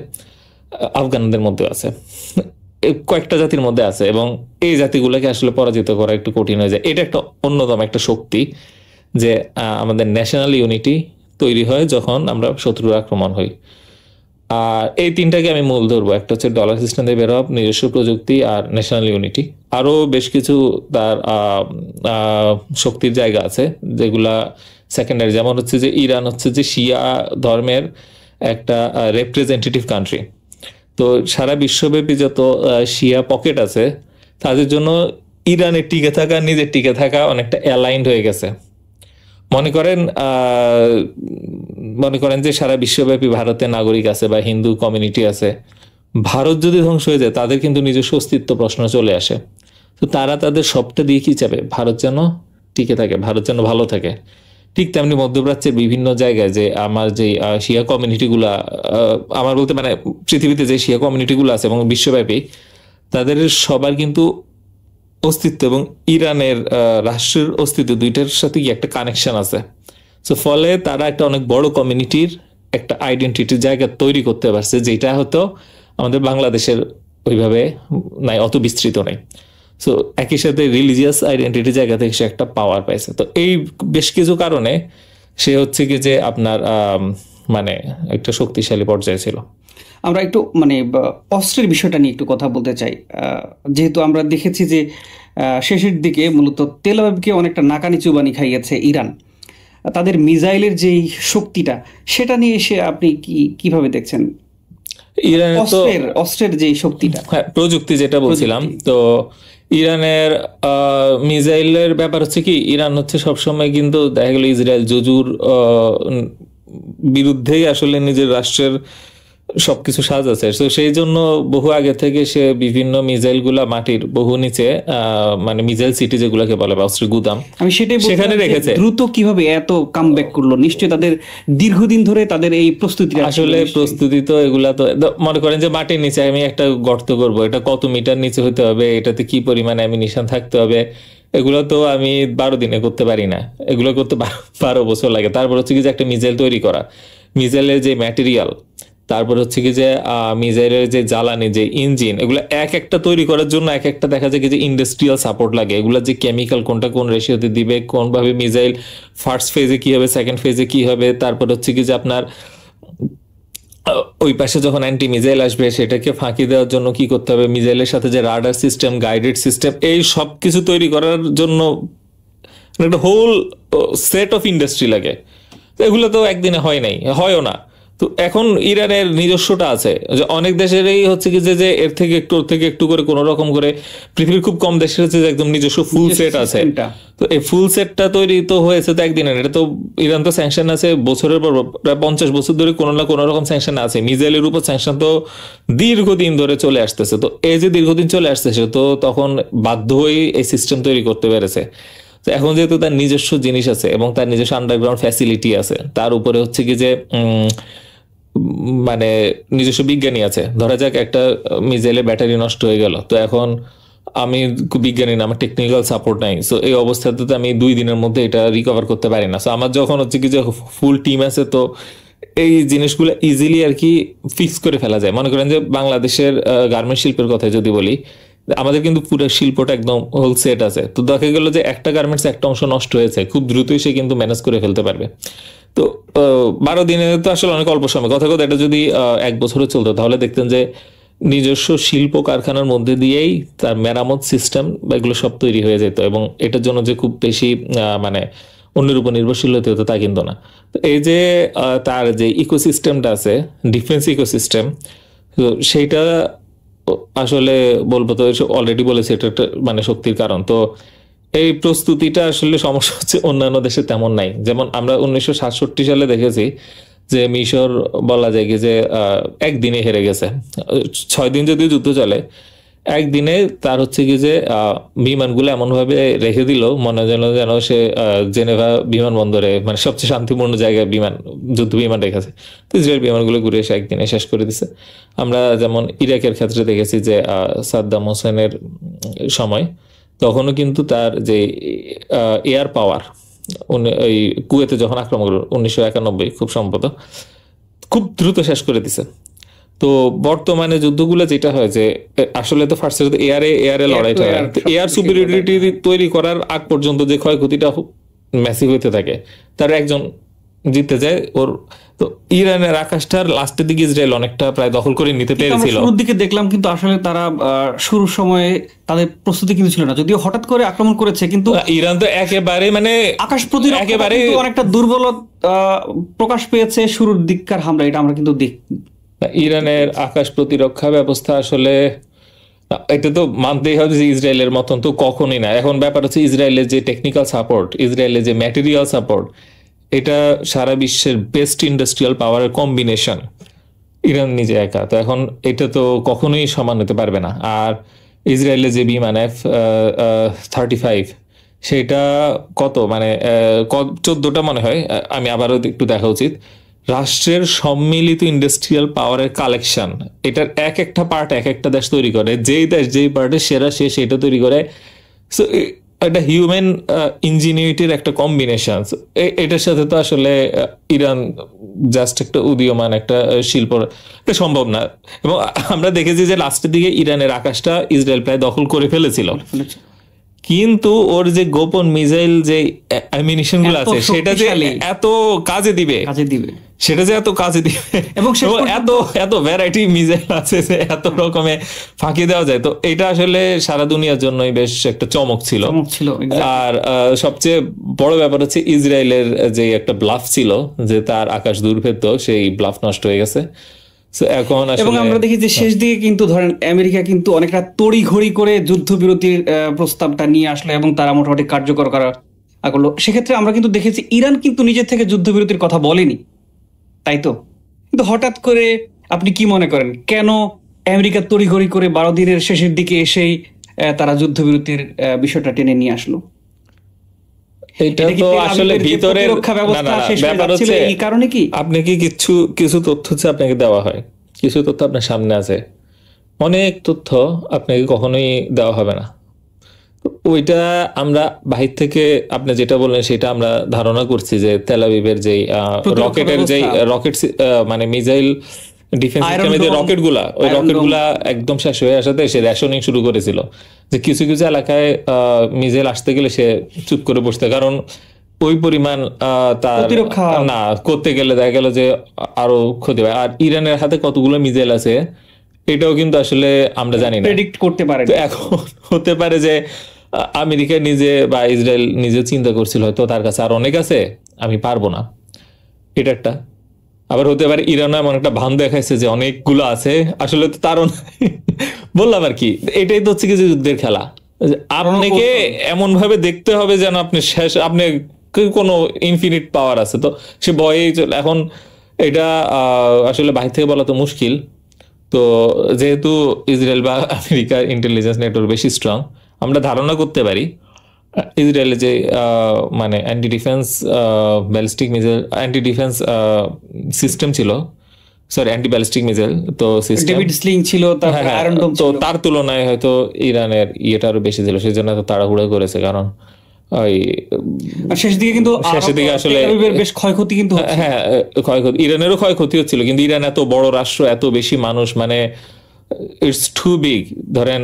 আফগানদের মধ্যে আছে, কয়েকটা জাতির মধ্যে আছে, এবং এই জাতিগুলোকে আসলে পরাজিত করা একটু কঠিন হয়ে যায়। এটা একটা অন্যতম একটা শক্তি যে আমাদের ন্যাশনাল ইউনিটি তৈরি হয় যখন আমরা শত্রুর আক্রমণ হই। আর এই তিনটাকে আমি মূল ধরবো, একটা হচ্ছে ডলার সিস্টেম দিয়ে বের হওয়া, নিজস্ব প্রযুক্তি, আর ন্যাশনাল ইউনিটি। আরো বেশ কিছু তার শক্তির জায়গা আছে যেগুলা সেকেন্ডারি, যেমন হচ্ছে যে ইরান হচ্ছে যে শিয়া ধর্মের একটা রিপ্রেজেন্টেটিভ কান্ট্রি। তো সারা বিশ্বব্যাপী যত শিয়া পকেট আছে তাদের জন্য ইরানের টিকে থাকা, নিজের টিকে থাকা অনেকটা অ্যালাইন্ড হয়ে গেছে। মনে করেন যে সারা বিশ্বব্যাপী ভারতের নাগরিক আছে বা হিন্দু কমিউনিটি আছে, ভারত যদি ধ্বংস হয়ে যায় তাদের কিন্তু নিজস্ব অস্তিত্ব প্রশ্ন চলে আসে। তো তারা তাদের সবটা দিয়ে কি চাবে, ভারত যেন টিকে থাকে, ভারত যেন ভালো থাকে। ঠিক তেমনি মধ্যপ্রাচ্যের বিভিন্ন জায়গায় যে আমার যে শিয়া কমিউনিটিগুলা, আমার বলতে মানে পৃথিবীতে যে শিয়া কমিউনিটিগুলো আছে এবং বিশ্বব্যাপী, তাদের সবার কিন্তু অস্তিত্ব এবং ইরানের রাষ্ট্রের অস্তিত্ব দুইটার সাথে কি একটা কানেকশন আছে। সো ফলে তারা একটা অনেক বড় কমিউনিটির একটা আইডেন্টিটির জায়গা তৈরি করতে পারছে, যেটা হয়তো আমাদের বাংলাদেশের ওইভাবে নাই, অত বিস্তৃত নাই। সো একই সাথে রিলিজিয়াস আইডেন্টিটির জায়গা থেকে সে একটা পাওয়ার পাইছে। তো এই বেশ কিছু কারণে সে হচ্ছে কি যে আপনার মানে একটা শক্তিশালী পর্যায়ে ছিল। আমরা একটু মানে অস্ত্রের বিষয়টা নিয়ে একটু কথা বলতে চাই, যেহেতু আমরা দেখেছি যে শেষের দিকে মূলত তেল আবিবকে অনেকটা নাকানি চুবানি খাইয়েছে ইরান, তাদের মিসাইলের যেই শক্তিটা সেটা নিয়ে এসে আপনি কিভাবে দেখছেন? ইরানের তো অস্ত্রের যে শক্তিটা, হ্যাঁ প্রযুক্তি যেটা বলছিলাম, তো ইরানের মিসাইলের ব্যাপার হচ্ছে কি, ইরান হচ্ছে সবসময় কিন্তু দেখা গেল ইসরায়েল জুজুর বিরুদ্ধেই আসলে নিজের রাষ্ট্রের সবকিছু সাজাচ্ছে। তো সেই জন্য বহু আগে থেকে সে বিভিন্ন মিসাইল গুলা মাটির বহু নিচে, মানে মিসাইল সিটি যেগুলোকে বলে বা অস্ত্রের গুদাম, আমি সেটাই সেখানে রেখেছে। দ্রুত কিভাবে এত কামব্যাক করলো? নিশ্চয়ই তাদের দীর্ঘদিন ধরে তাদের এই প্রস্তুতি, আসলে প্রস্তুতি তো এগুলা তো মনে করেন যে মাটির নিচে আমি একটা গর্ত করব, এটা কত মিটার নিচে হতে হবে, এটাতে কি পরিমাণে অ্যামিনিশন থাকতে হবে, এগুলো তো আমি 12 দিনে করতে পারি না, এগুলো করতে 12 বছর লাগে। তারপর হচ্ছে কি যে একটা মিসাইল তৈরি করা, মিসাইলের যে ম্যাটেরিয়াল, তারপর হচ্ছে কি যে মিসাইলের যে জ্বালানি, যে ইঞ্জিন, এগুলো এক একটা তৈরি করার জন্য এক একটা দেখা যায় কি যে ইন্ডাস্ট্রিয়াল সাপোর্ট লাগে। এগুলো যে কেমিক্যাল কোনটা কোন রেশিওতে দিবে, কোন ভাবে মিসাইল ফার্স্ট ফেজে কি হবে, সেকেন্ড ফেজে কি হবে, তারপর হচ্ছে কি যে আপনার ওই পাশে যখন অ্যান্টি মিসাইল আসবে সেটাকে ফাঁকি দেওয়ার জন্য কি করতে হবে, মিসাইলের সাথে যে রাডার সিস্টেম, গাইডেড সিস্টেম, এই সব কিছু তৈরি করার জন্য একটা হোল সেট অফ ইন্ডাস্ট্রি লাগে। এগুলো তো একদিনে হয় নাই, হয়ও না। তো এখন ইরানের নিজস্বটা আছে, যে অনেক দেশেরই হচ্ছে কি যে এর থেকে একটু করে কোন রকম করে, পৃথিবীর খুব কম দেশের হচ্ছে যে একদম নিজস্ব ফুল সেট আছে। তো এই ফুল সেটটা তৈরি তো হয়েছে তো একদিনের, এটা তো ইরান তো স্যাংশন আছে বছরের পর প্রায় 50 বছর ধরে কোনো না কোনো রকম স্যাংশন আছে। মিসাইলের উপর স্যাংশন তো দীর্ঘদিন ধরে চলে আসতেছে। তো এই যে দীর্ঘদিন চলে আসতেছে, তো তখন বাধ্য হয়ে এই সিস্টেম তৈরি করতে পেরেছে। তো এখন যেহেতু তার নিজস্ব জিনিস আছে এবং তার নিজস্ব আন্ডারগ্রাউন্ড ফ্যাসিলিটি আছে, তার উপরে হচ্ছে কি যে মানে নিজস্ব বিজ্ঞানী আছে। ধরা যাক একটা মিসাইলের ব্যাটারি নষ্ট হয়ে গেল, তো এখন আমি বিজ্ঞানী না, আমার টেকনিক্যাল সাপোর্ট নাই। সো এই অবস্থাতে আমি 2 দিনের মধ্যে এটা রিকভার করতে পারি না। সো আমার যখন হচ্ছে কি যে ফুল টিম আছে, তো এই জিনিসগুলো ইজিলি আর কি ফিক্স করে ফেলা যায়। মনে করেন যে বাংলাদেশের গার্মেন্ট শিল্পের কথা যদি বলি, আমাদের কিন্তু পুরো শিল্পটা একদম হোল সেট আছে। তো দেখা গেল যে একটা গার্মেন্টস একটা অংশ নষ্ট হয়েছে, খুব দ্রুতই সে কিন্তু ম্যানেজ করে ফেলতে পারবে। তো 12 দিনে তো আসলে অনেক অল্প সময়। কথা এটা যদি 1 বছরে চলতো, তাহলে দেখতেন যে নিজস্ব শিল্প কারখানার মধ্যে দিয়েই তার মেরামত সিস্টেম বা এগুলো সব তৈরি হয়ে যেত, এবং এটার জন্য যে খুব বেশি মানে অন্যের উপর নির্ভরশীল হতে হতো তা কিন্তু না। তো এই যে তার যে ইকোসিস্টেমটা আছে, ডিফেন্স ইকোসিস্টেম, তো সেইটা আসলে বলবো তো অলরেডি বলেছি এটা একটা মানে শক্তির কারণ। তো এই প্রস্তুতিটা আসলে সমস্যা হচ্ছে অন্যান্য দেশে তেমন নাই। যেমন আমরা 1967 সালে দেখেছি যে মিশর বলা যায় কি যে একদিনে হেরে গেছে। 6 দিন যদিও যুদ্ধ চলে, একদিনে তার হচ্ছে কি যে বিমানগুলো এমন ভাবে রেখে দিল মনে যেন সে জেনেভা বিমানবন্দরে মানে সবচেয়ে শান্তিপূর্ণ জায়গায় যুদ্ধ বিমান রেখেছে। তো ইসরায়েল বিমানগুলো ঘুরে এসে একদিনে শেষ করে দিছে। আমরা যেমন ইরাকের ক্ষেত্রে দেখেছি যে সাদ্দাম হোসেনের সময়, তখনও কিন্তু তার যে এয়ার পাওয়ার, ওই কুয়েতে যখন আক্রমণ করল 1991 খুব সম্ভবত, খুব দ্রুত শেষ করে দিছে। তো বর্তমানে যুদ্ধগুলো যেটা হয় যে আসলে তো ফার্স্ট এয়ারে লড়াইটা হয়, এয়ার সুপিরিয়রিটি তৈরি করার আগ পর্যন্ত যে ক্ষয়ক্ষতিটা ম্যাসিভ হইতে থাকে, তার একজন জিতে যায় ওর। তো ইরানের আকাশটার লাস্টের দিকে ইসরায়েল অনেকটা প্রায় দখল করে নিতে পেরেছিল। শুরুর দিকে দেখলাম কিন্তু আসলে তারা শুরুর সময়ে তাদের প্রস্তুতি কিন্তু ছিল না, যদিও হঠাৎ করে আক্রমণ করেছে, কিন্তু ইরান তো একেবারে মানে আকাশ প্রতিরক্ষা একেবারে অনেকটা দুর্বল প্রকাশ পেয়েছে শুরুর দিককার হামলা, এটা আমরা কিন্তু ইরানের আকাশ প্রতিরক্ষা ব্যবস্থা আসলে এটা তো মানতেই হবে যে ইসরায়েলের মতন তো কখনোই না। এখন ব্যাপার হচ্ছে ইসরায়েলের যে টেকনিক্যাল সাপোর্ট, ইসরায়েলের যে ম্যাটেরিয়াল সাপোর্ট, এটা সারা বিশ্বের বেস্ট ইন্ডাস্ট্রিয়াল পাওয়ারের কম্বিনেশন। ইরান নিজে একা তো এখন এটা তো কখনোই সমান হতে পারবে না। আর ইসরায়েলের যে বিমান F-35 সেটা কত মানে 14টা মনে হয়, আমি আবারও একটু দেখা উচিত, রাষ্ট্রের সম্মিলিত ইন্ডাস্ট্রিয়াল পাওয়ারের কালেকশন। এটার এক একটা পার্ট এক একটা দেশ তৈরি করে, যেই দেশ যেই পার্টের সেরা সে সেটা তৈরি করে। সো একটা হিউম্যান ইঞ্জিনিয়ারিটির একটা কম্বিনেশন। এটার সাথে তো আসলে ইরান জাস্ট একটা উদীয়মান একটা শিল্প, এটা সম্ভব না। এবং আমরা দেখেছি যে লাস্টের দিকে ইরানের আকাশটা ইসরায়েল প্রায় দখল করে ফেলেছিল, কিন্তু ওর যে গোপন মিসাইল যে অ্যামিনিশন গুলো আছে সেটা যে এত কাজে দিবে সেটা যে এত কাজে দিবে, এবং এত ভ্যারাইটি মিসাইল আছে যে এত রকমের ফাঁকি দেওয়া যায়। তো এটা আসলে সারা দুনিয়ার জন্যই বেশ একটা চমক ছিল। আর সবচেয়ে বড় ব্যাপার হচ্ছে ইসরায়েলের যে একটা ব্লাফ ছিল যে তার আকাশ দুর্ভেদ্য, সেই ব্লাফ নষ্ট হয়ে গেছে। এখন এবং আমরা দেখি যে শেষ দিকে কিন্তু ধরেন আমেরিকা কিন্তু অনেকটা তড়িঘড়ি করে যুদ্ধবিরতির প্রস্তাবটা নিয়ে আসলো এবং তারা মোটামুটি কার্যকর করা করলো। সেক্ষেত্রে আমরা কিন্তু দেখেছি ইরান কিন্তু নিজের থেকে যুদ্ধবিরতির কথা বলেনি, তাই তো? কিন্তু হঠাৎ করে আপনি কি মনে করেন কেন আমেরিকা তড়িঘড়ি করে 12 দিনের শেষের দিকে এসেই তারা যুদ্ধবিরতির বিষয়টা টেনে নিয়ে আসলো? এটা তো আসলে ভিতরের ব্যাপার হচ্ছে, এই কারণে কি আপনি কি কিছু তথ্য হচ্ছে আপনাকে দেওয়া হয়, কিছু তথ্য আপনার সামনে আছে, অনেক তথ্য আপনাকে কখনোই দেওয়া হবে না। ওইটা আমরা বাহির থেকে আপনি যেটা বললেন সেটা আমরা ধারণা করছি যে তেল আবিবের যে রকেটের যে রকেট মানে মিসাইল ডিফেন্স সিস্টেমে যে রকেট গুলা একদম শেষ হয়ে আসাতে সে রেশনিং শুরু করেছিল, যে কিছু কিছু এলাকায় মিসাইল আসতে গেলে সে চুপ করে বসতে, কারণ ওই পরিমাণ তার না করতে গেলে দেখা গেল যে আরো ক্ষতি হয়। আর ইরানের হাতে কতগুলো মিসাইল আছে এটাও কিন্তু আসলে আমরা জানি না, প্রেডিক্ট করতে পারে। এখন হতে পারে যে আমেরিকা নিজে বা ইসরায়েল নিজে চিন্তা করছিল হয়তো তার কাছে আর অনেক আছে, আমি পারবো না, এটা একটা। আবার হতে পারে ইরানও এমন একটা ভান দেখাইছে যে অনেকগুলো আছে, আসলে তো তারও বললাম আর কি। এটাই তো হচ্ছে কিছু যুদ্ধের খেলা, আপনাকে এমন ভাবে দেখতে হবে যেন আপনি শেষ, আপনি কোনো ইনফিনিট পাওয়ার আছে, তো সে ভয়েই চলে। এখন এটা আসলে বাহির থেকে বলা তো মুশকিল। তো যেহেতু ইসরায়েল বা আমেরিকার ইন্টেলিজেন্স নেটওয়ার্ক বেশি স্ট্রং, আমরা ধারণা করতে পারি ইসরায়েলের যে মানে anti defence ballistic missile anti defence system ছিল, সরি অ্যান্টি ব্যালিস্টিক মিসাইল তো সিস্টেম ছিল, তো তার তুলনায় হয়তো ইরানের ইয়েটা আরো বেশি ছিল, সেই জন্য তো তাড়াহুড়ো করেছে। কারণ ওই শেষের দিকে আসলে বেশ ক্ষয়ক্ষতি, কিন্তু হ্যাঁ ক্ষয়ক্ষতি, ইরানেরও ক্ষয়ক্ষতি হচ্ছিল, কিন্তু ইরান এত বড় রাষ্ট্র, এত বেশি মানুষ, মানে ইটস টু বিগ। ধরেন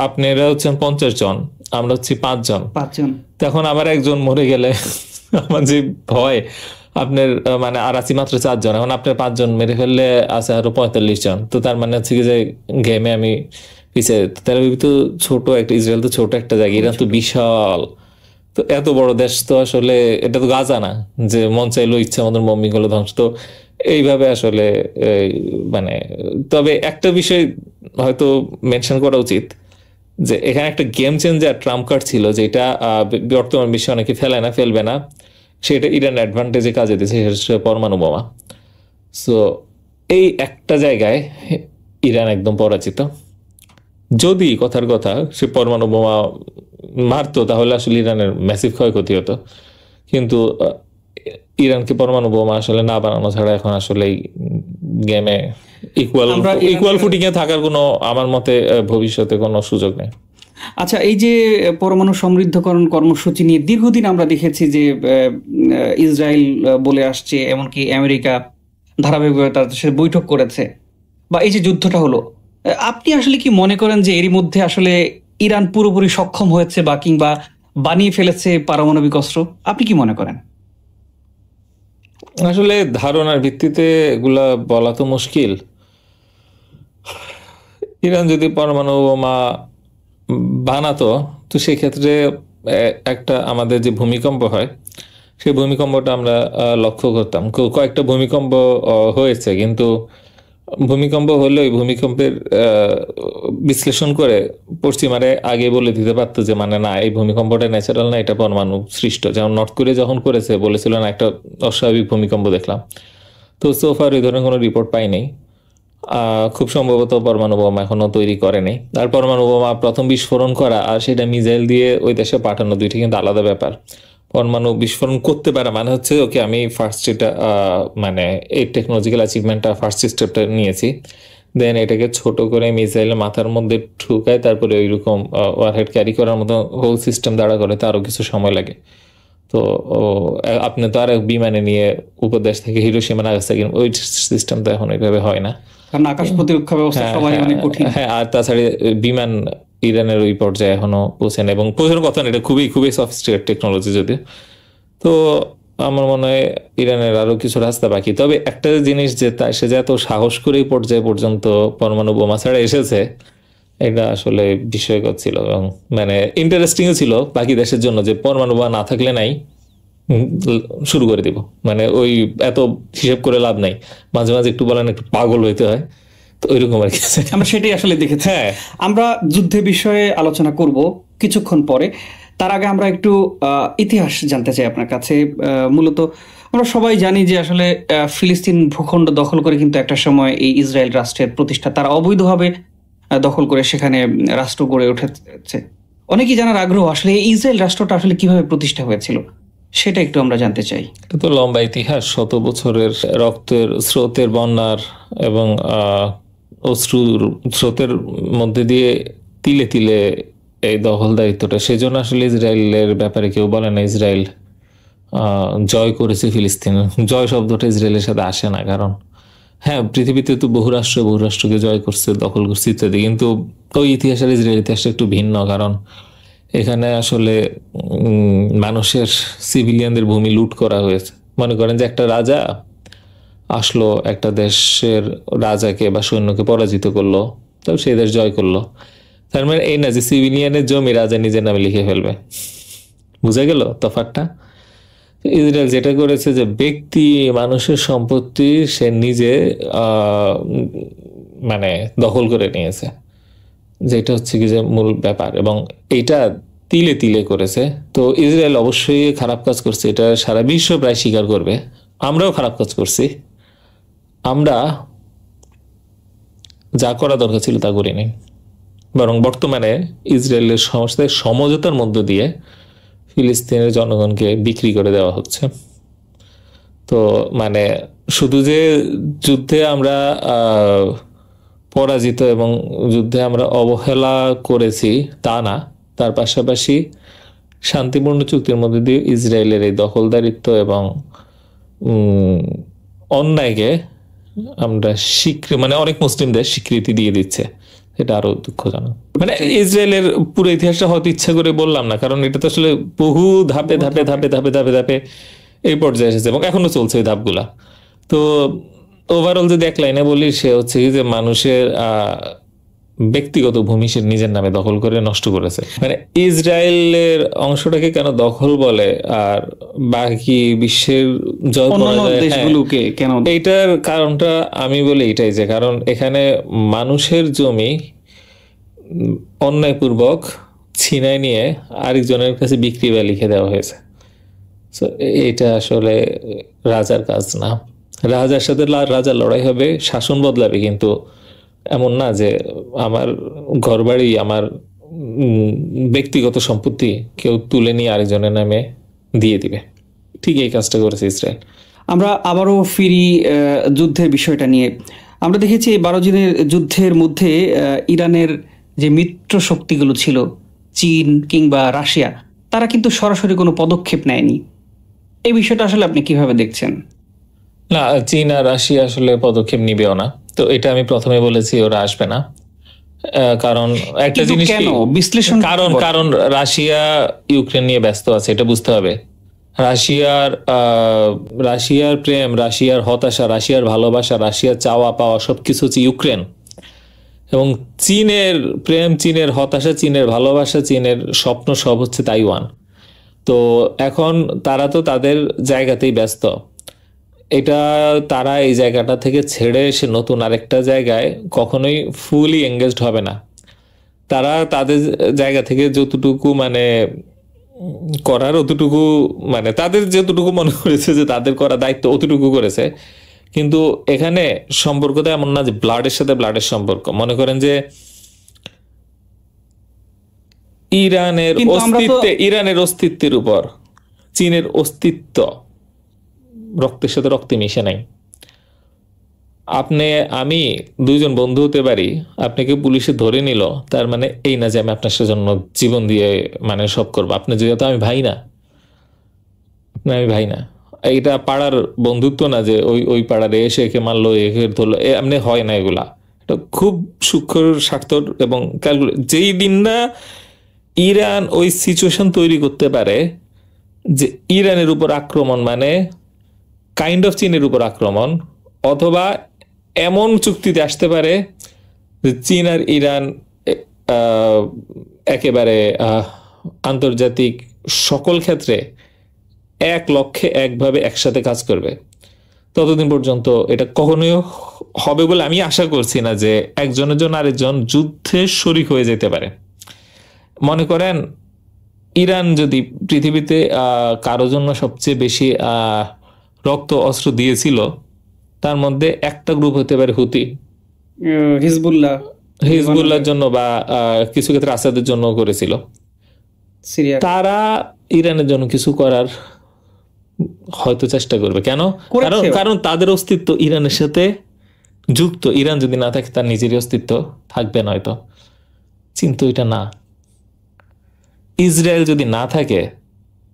আপনারা হচ্ছেন 50 জন, আমরা হচ্ছি 5 জন। তখন আবার একজন মরে গেলে আমার যে ভয়, আপনার মানে আর আছি মাত্র 4 জন, এখন আপনার 5 জন মেরে ফেললে আছে আরো 45 জন। তো তার মানে হচ্ছে কি যে গেমে আমি পিছিয়ে, তেল আবিব তো ছোট একটা, ইসরায়েল তো ছোট একটা জায়গা, ইরান তো বিশাল। তো এত বড় দেশ তো আসলে এটা তো গাজা না যে মন চাইলো ইচ্ছা মতন বম্বিং গুলো ধ্বংস। তো এইভাবে আসলে মানে, তবে একটা বিষয় হয়তো মেনশন করা উচিত যে এখানে একটা গেম চেঞ্জার ট্রাম্প কার্ড ছিল, যেটা বর্তমান বিশ্বে অনেকে ফেলবে না, সেটা ইরান অ্যাডভান্টেজে কাজে দিয়েছে, সেটা পরমাণু বোমা। সো এই একটা জায়গায় ইরান একদম পরাজিত। যদি কথার কথা সে পরমাণু বোমা মারতো তাহলে আসলে ইরানের ম্যাসিভ ক্ষয়ক্ষতি হতো, কিন্তু ইরানকে পরমাণু বোমা আসলে না বানানো ছাড়া এখন আসলে গেমে ইকুয়াল ফুটিং এ থাকার কোনো আমার মতে ভবিষ্যতে কোনো সুযোগ নেই। আচ্ছা, এই যে পরমাণু সমৃদ্ধকরণ কর্মসূচি নিয়ে দীর্ঘদিন আমরা দেখেছি যে ইসরায়েল বলে আসছে, এমনকি আমেরিকা ধারাবাহিকভাবে তাদের সাথে বৈঠক করেছে, বা এই যে যুদ্ধটা হলো, আপনি আসলে কি মনে করেন যে এরই মধ্যে আসলে ইরান পুরোপুরি সক্ষম হয়েছে বা কিংবা বানিয়ে ফেলেছে পারমাণবিক অস্ত্র? আপনি কি মনে করেন? আসলে ধারণার ভিত্তিতে এগুলা বলা তো মুশকিল। ইরান যদি পরমাণু বোমা বানাতো, তো সেক্ষেত্রে একটা আমাদের যে ভূমিকম্প হয়, সেই ভূমিকম্পটা আমরা লক্ষ্য করতাম। কয়েকটা ভূমিকম্প হয়েছে, কিন্তু ভূমিকম্প হলে ওই ভূমিকম্পের বিশ্লেষণ করে পশ্চিমারে আগে বলে দিতে পারতো যে মানে না, এই ভূমিকম্পটা ন্যাচারাল না, এটা পরমাণু সৃষ্ট। যেমন নর্থ কোরিয়া যখন করেছে বলেছিল না, একটা অস্বাভাবিক ভূমিকম্প দেখলাম। তো সোফার এই ধরনের কোনো রিপোর্ট পাই নাই। খুব সম্ভবত পরমাণু বোমা এখনো তৈরি করেনি। আর পরমাণু বোমা প্রথম বিস্ফোরণ করা আর সেটা মিসাইল দিয়ে ওই দেশে পাঠানো, দুইটা কিন্তু আলাদা ব্যাপার। পরমাণু বিস্ফোরণ করতে পারা মানে হচ্ছে ওকে, আমি ফার্স্ট এটা মানে এই টেকনোলজিক্যাল অ্যাচিভমেন্টটা ফার্স্ট স্টেপটা নিয়েছি, দেন এটাকে ছোট করে মিসাইলের মাথার মধ্যে ঢুকায়, তারপরে ওইরকম ওয়ারহেড ক্যারি করার মতো হোল সিস্টেম দাঁড়া করে, তো আরও কিছু সময় লাগে। তো আপনি তো আর বিমানে নিয়ে উপদেশ থেকে হিরোশিমা নাগাসাকি, ওই সিস্টেম তো এখন ওইভাবে হয় না, কারণ আকাশ প্রতিরক্ষা ব্যবস্থা সবাই অনেক কঠিন। হ্যাঁ, আর তাছাড়া বিমান ইরানের ওই পর্যায়ে এখনো পৌঁছেন, এবং পৌঁছানোর কথা না, এটা খুবই খুবই সফিস্টিকেটেড টেকনোলজি যদিও। তো আমার মনে হয় ইরানের আরো কিছু রাস্তা বাকি। তবে একটা জিনিস, যে সে যে এত সাহস করে এই পর্যায়ে পর্যন্ত পরমাণু বোমা ছাড়া এসেছে, এটা আসলে বিস্ময়কর ছিল এবং মানে ইন্টারেস্টিংও ছিল বাকি দেশের জন্য, যে পরমাণু বোমা না থাকলে নাই, শুরু করে দিব, মানে ওই এত হিসেব করে লাভ নাই, মাঝে মাঝে একটু বলেন একটু পাগল হইতে হয়, তো ওইরকম আর কি। আমরা সেটাই আসলে দেখেছি। হ্যাঁ, আমরা যুদ্ধের বিষয়ে আলোচনা করব কিছুক্ষণ পরে। তার আগে আমরা একটু ইতিহাস জানতে চাই আপনার কাছে। মূলত আমরা সবাই জানি যে আসলে ফিলিস্তিন ভূখণ্ড দখল করে কিন্তু একটা সময় এই ইসরায়েল রাষ্ট্রের প্রতিষ্ঠা, তারা অবৈধভাবে দখল করে সেখানে রাষ্ট্র গড়ে উঠেছে। অনেকেই জানার আগ্রহ, আসলে এই ইসরায়েল রাষ্ট্রটা আসলে কিভাবে প্রতিষ্ঠা হয়েছিল সেটা একটু আমরা জানতে চাই। এটা তো লম্বা ইতিহাস, 100 বছরের রক্তের স্রোতের, বন্যার এবং অশ্রুর স্রোতের মধ্যে দিয়ে তিলে তিলে এই দখলদারিত্বটা। সেজন্য আসলে ইসরায়েলের ব্যাপারে কেউ বলে না ইসরায়েল জয় করেছে ফিলিস্তিন। জয় শব্দটা ইসরায়েলের সাথে আসে না, কারণ হ্যাঁ, পৃথিবীতে তো বহুরাষ্ট্রকে জয় করছে, দখল করছে ইত্যাদি, কিন্তু ওই ইতিহাসের ইসরায়েল ইতিহাসটা একটু ভিন্ন। কারণ এখানে আসলে মানুষের, সিভিলিয়ানদের ভূমি লুট করা হয়েছে। মনে করেন যে একটা রাজা আসলো, একটা দেশের রাজাকে বা সৈন্যকে পরাজিত করলো, তাও সেই দেশ জয় করলো। তার মানে এই না যে সিভিলিয়ানের জমি রাজা নিজের নামে লিখে ফেলবে। বুঝা গেল তফাৎটা? ইসরায়েল যেটা করেছে, যে ব্যক্তি মানুষের সম্পত্তি সে নিজে মানে দখল করে নিয়েছে, যেটা হচ্ছে কি যে মূল ব্যাপার, এবং এইটা তিলে তিলে করেছে। তো ইসরায়েল অবশ্যই খারাপ কাজ করছে, এটা সারা বিশ্ব প্রায় স্বীকার করবে। আমরাও খারাপ কাজ করছি, আমরা যা করা দরকার ছিল তা করিনি, বরং বর্তমানে ইসরায়েলের সংস্থায় সমঝোতার মধ্য দিয়ে ফিলিস্তিনের জনগণকে বিক্রি করে দেওয়া হচ্ছে। তো মানে শুধু যে যুদ্ধে আমরা পরাজিত এবং যুদ্ধে আমরা অবহেলা করেছি তা না, তার পাশাপাশি শান্তিপূর্ণ চুক্তির মধ্যে দিয়ে ইসরায়েলের এই দখলদারিত্ব এবং অন্যায়কে আমরা মানে অনেক মুসলিম দেশ স্বীকৃতি দিয়ে দিচ্ছে, এটা আরো দুঃখজনক। মানে ইসরায়েলের পুরো ইতিহাসটা হয়তো ইচ্ছা করে বললাম না, কারণ এটা তো আসলে বহু ধাপে ধাপে ধাপে ধাপে ধাপে ধাপে এই পর্যায়ে এসেছে এবং এখনো চলছে এই ধাপগুলা। তো ওভারঅল যদি এক লাইনে বলি, সে হচ্ছে যে মানুষের ব্যক্তিগত ভূমি সে নিজের নামে দখল করে নষ্ট করেছে। মানে ইসরায়েলের অংশটাকে কেন দখল বলে আর বাকি বিশ্বের দেশগুলোকে কেন, এইটার কারণটা আমি বলি এটাই, যে কারণ এখানে মানুষের জমি অন্যায়পূর্বক ছিনাই নিয়ে আরেকজনের কাছে বিক্রি বা লিখে দেওয়া হয়েছে। এটা আসলে রাজার কাজ না। রাজার সাথে রাজার লড়াই হবে, শাসন বদলাবে, কিন্তু এমন না যে আমার ঘরবাড়ি, আমার ব্যক্তিগত সম্পত্তি কেউ তুলে নিয়ে আরেকজনের নামে দিয়ে দিবে। ঠিক এই কাজটা করেছে ইসরায়েল। আমরা আবারও ফিরি যুদ্ধের বিষয়টা নিয়ে। আমরা দেখেছি এই 12 দিনের যুদ্ধের মধ্যে ইরানের যে মিত্র শক্তিগুলো ছিল, চীন কিংবা রাশিয়া, তারা কিন্তু সরাসরি কোনো পদক্ষেপ নেয়নি। এই বিষয়টা আসলে আপনি কিভাবে দেখছেন? না, চীন আর রাশিয়া আসলে পদক্ষেপ নিবেও না। তো এটা আমি প্রথমে বলেছি, ওরা আসবে না। কারণ একটা কিন্তু জিনিস কেন কি, বিশ্লেষণ কারণ বল। কারণ রাশিয়া ইউক্রেন নিয়ে ব্যস্ত আছে, এটা বুঝতে হবে। রাশিয়ার প্রেম, রাশিয়ার হতাশা, রাশিয়ার ভালোবাসা, রাশিয়ার চাওয়া পাওয়া সবকিছু হচ্ছে ইউক্রেন। এবং চীনের প্রেম, চীনের হতাশা, চীনের ভালোবাসা, চীনের স্বপ্ন সব হচ্ছে তাইওয়ান। তো এখন তারা তো তাদের জায়গাতেই ব্যস্ত। এটা তারা এই জায়গাটা থেকে ছেড়ে এসে নতুন আরেকটা জায়গায় কখনোই ফুলি এঙ্গেজড হবে না। তারা তাদের জায়গা থেকে যতটুকু মানে করার অতটুকু, মানে তাদের যতটুকু মনে করেছে যে তাদের করা দায়িত্ব অতটুকু করেছে। কিন্তু এখানে সম্পর্কটা এমন না যে ব্লাডের সাথে ব্লাডের সম্পর্ক। মনে করেন যে কিন্তু আমরা তো ইরানের অস্তিত্বের উপর চীনের অস্তিত্ব রক্তের সাথে রক্তে মিশে নাই। আমি দুইজন বন্ধু হতে পারি, আপনাকে পুলিশে ধরে নিল, তার মানে এই না যে আমি আপনার জন্য জীবন দিয়ে মানে সব করবো। আপনি যেহেতু আমি ভাই না, আমি ভাই না। এইটা পাড়ার বন্ধুত্ব না যে ওই ওই পাড়ার এসে একে মারলো, একে ধরলো, এমনি হয় না। এগুলা এটা খুব সূক্ষ্ম স্বার্থ এবং ক্যালকুলেট। যেই দিন না ইরান ওই সিচুয়েশন তৈরি করতে পারে যে ইরানের উপর আক্রমণ মানে কাইন্ড অফ চীনের উপর আক্রমণ, অথবা এমন চুক্তিতে আসতে পারে যে চীন আর ইরান একেবারে আন্তর্জাতিক সকল ক্ষেত্রে এক লক্ষ্যে একভাবে একসাথে কাজ করবে, ততদিন পর্যন্ত এটা কখনোই হবে বলে আমি আশা করছি না যে একজনের জন্য আরেকজন যুদ্ধে শরিক হয়ে যেতে পারে। মনে করেন ইরান যদি পৃথিবীতে কারো জন্য সবচেয়ে বেশি রক্ত অস্ত্র দিয়েছিল, তার মধ্যে একটা গ্রুপ হতে পারে হুতি, হিজবুল্লাহর জন্য বা কিছু ক্ষেত্রে আসাদের জন্য করেছিল। সিরিয়া তারা ইরানের জন্য কিছু করার হয়তো চেষ্টা করবে। কেন? কারণ তাদের অস্তিত্ব ইরানের সাথে যুক্ত। ইরান যদি না থাকে তার নিজেরই অস্তিত্ব থাকবে না হয়তো। কিন্তু এটা না। ইসরায়েল যদি না থাকে,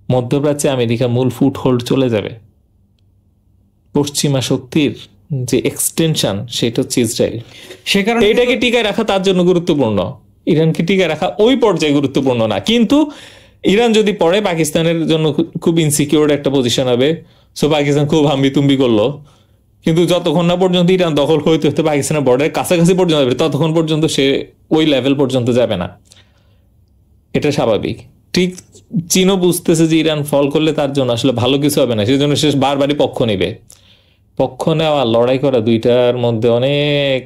মধ্যপ্রাচ্যে আমেরিকার মূল ফুটহোল্ড চলে যাবে। পশ্চিমা শক্তির যে এক্সটেনশন সেটা হচ্ছে ইসরায়েল। সে কারণে এটাকে টিকায় রাখা তার জন্য গুরুত্বপূর্ণ, ইরানকে টিকায় রাখা ওই পর্যায়ে গুরুত্বপূর্ণ না। কিন্তু ইরান যদি পড়ে পাকিস্তানের জন্য খুব ইনসিকিউর একটা পজিশন হবে। সো পাকিস্তান খুব হাম্বিতুম্বি করলো, কিন্তু যতক্ষণ না পর্যন্ত ইরান দখল হইতে হতে পাকিস্তানের বর্ডারের কাছাকাছি পর্যন্ত যাবে, ততক্ষণ পর্যন্ত সে ওই লেভেল পর্যন্ত যাবে না। এটা স্বাভাবিক। ঠিক চীনও বুঝতেছে যে ইরান ফল করলে তার জন্য আসলে ভালো কিছু হবে না, সেই জন্য সে বারবারই পক্ষ নেবে। পক্ষ নেওয়া, লড়াই করা, দুইটার মধ্যে অনেক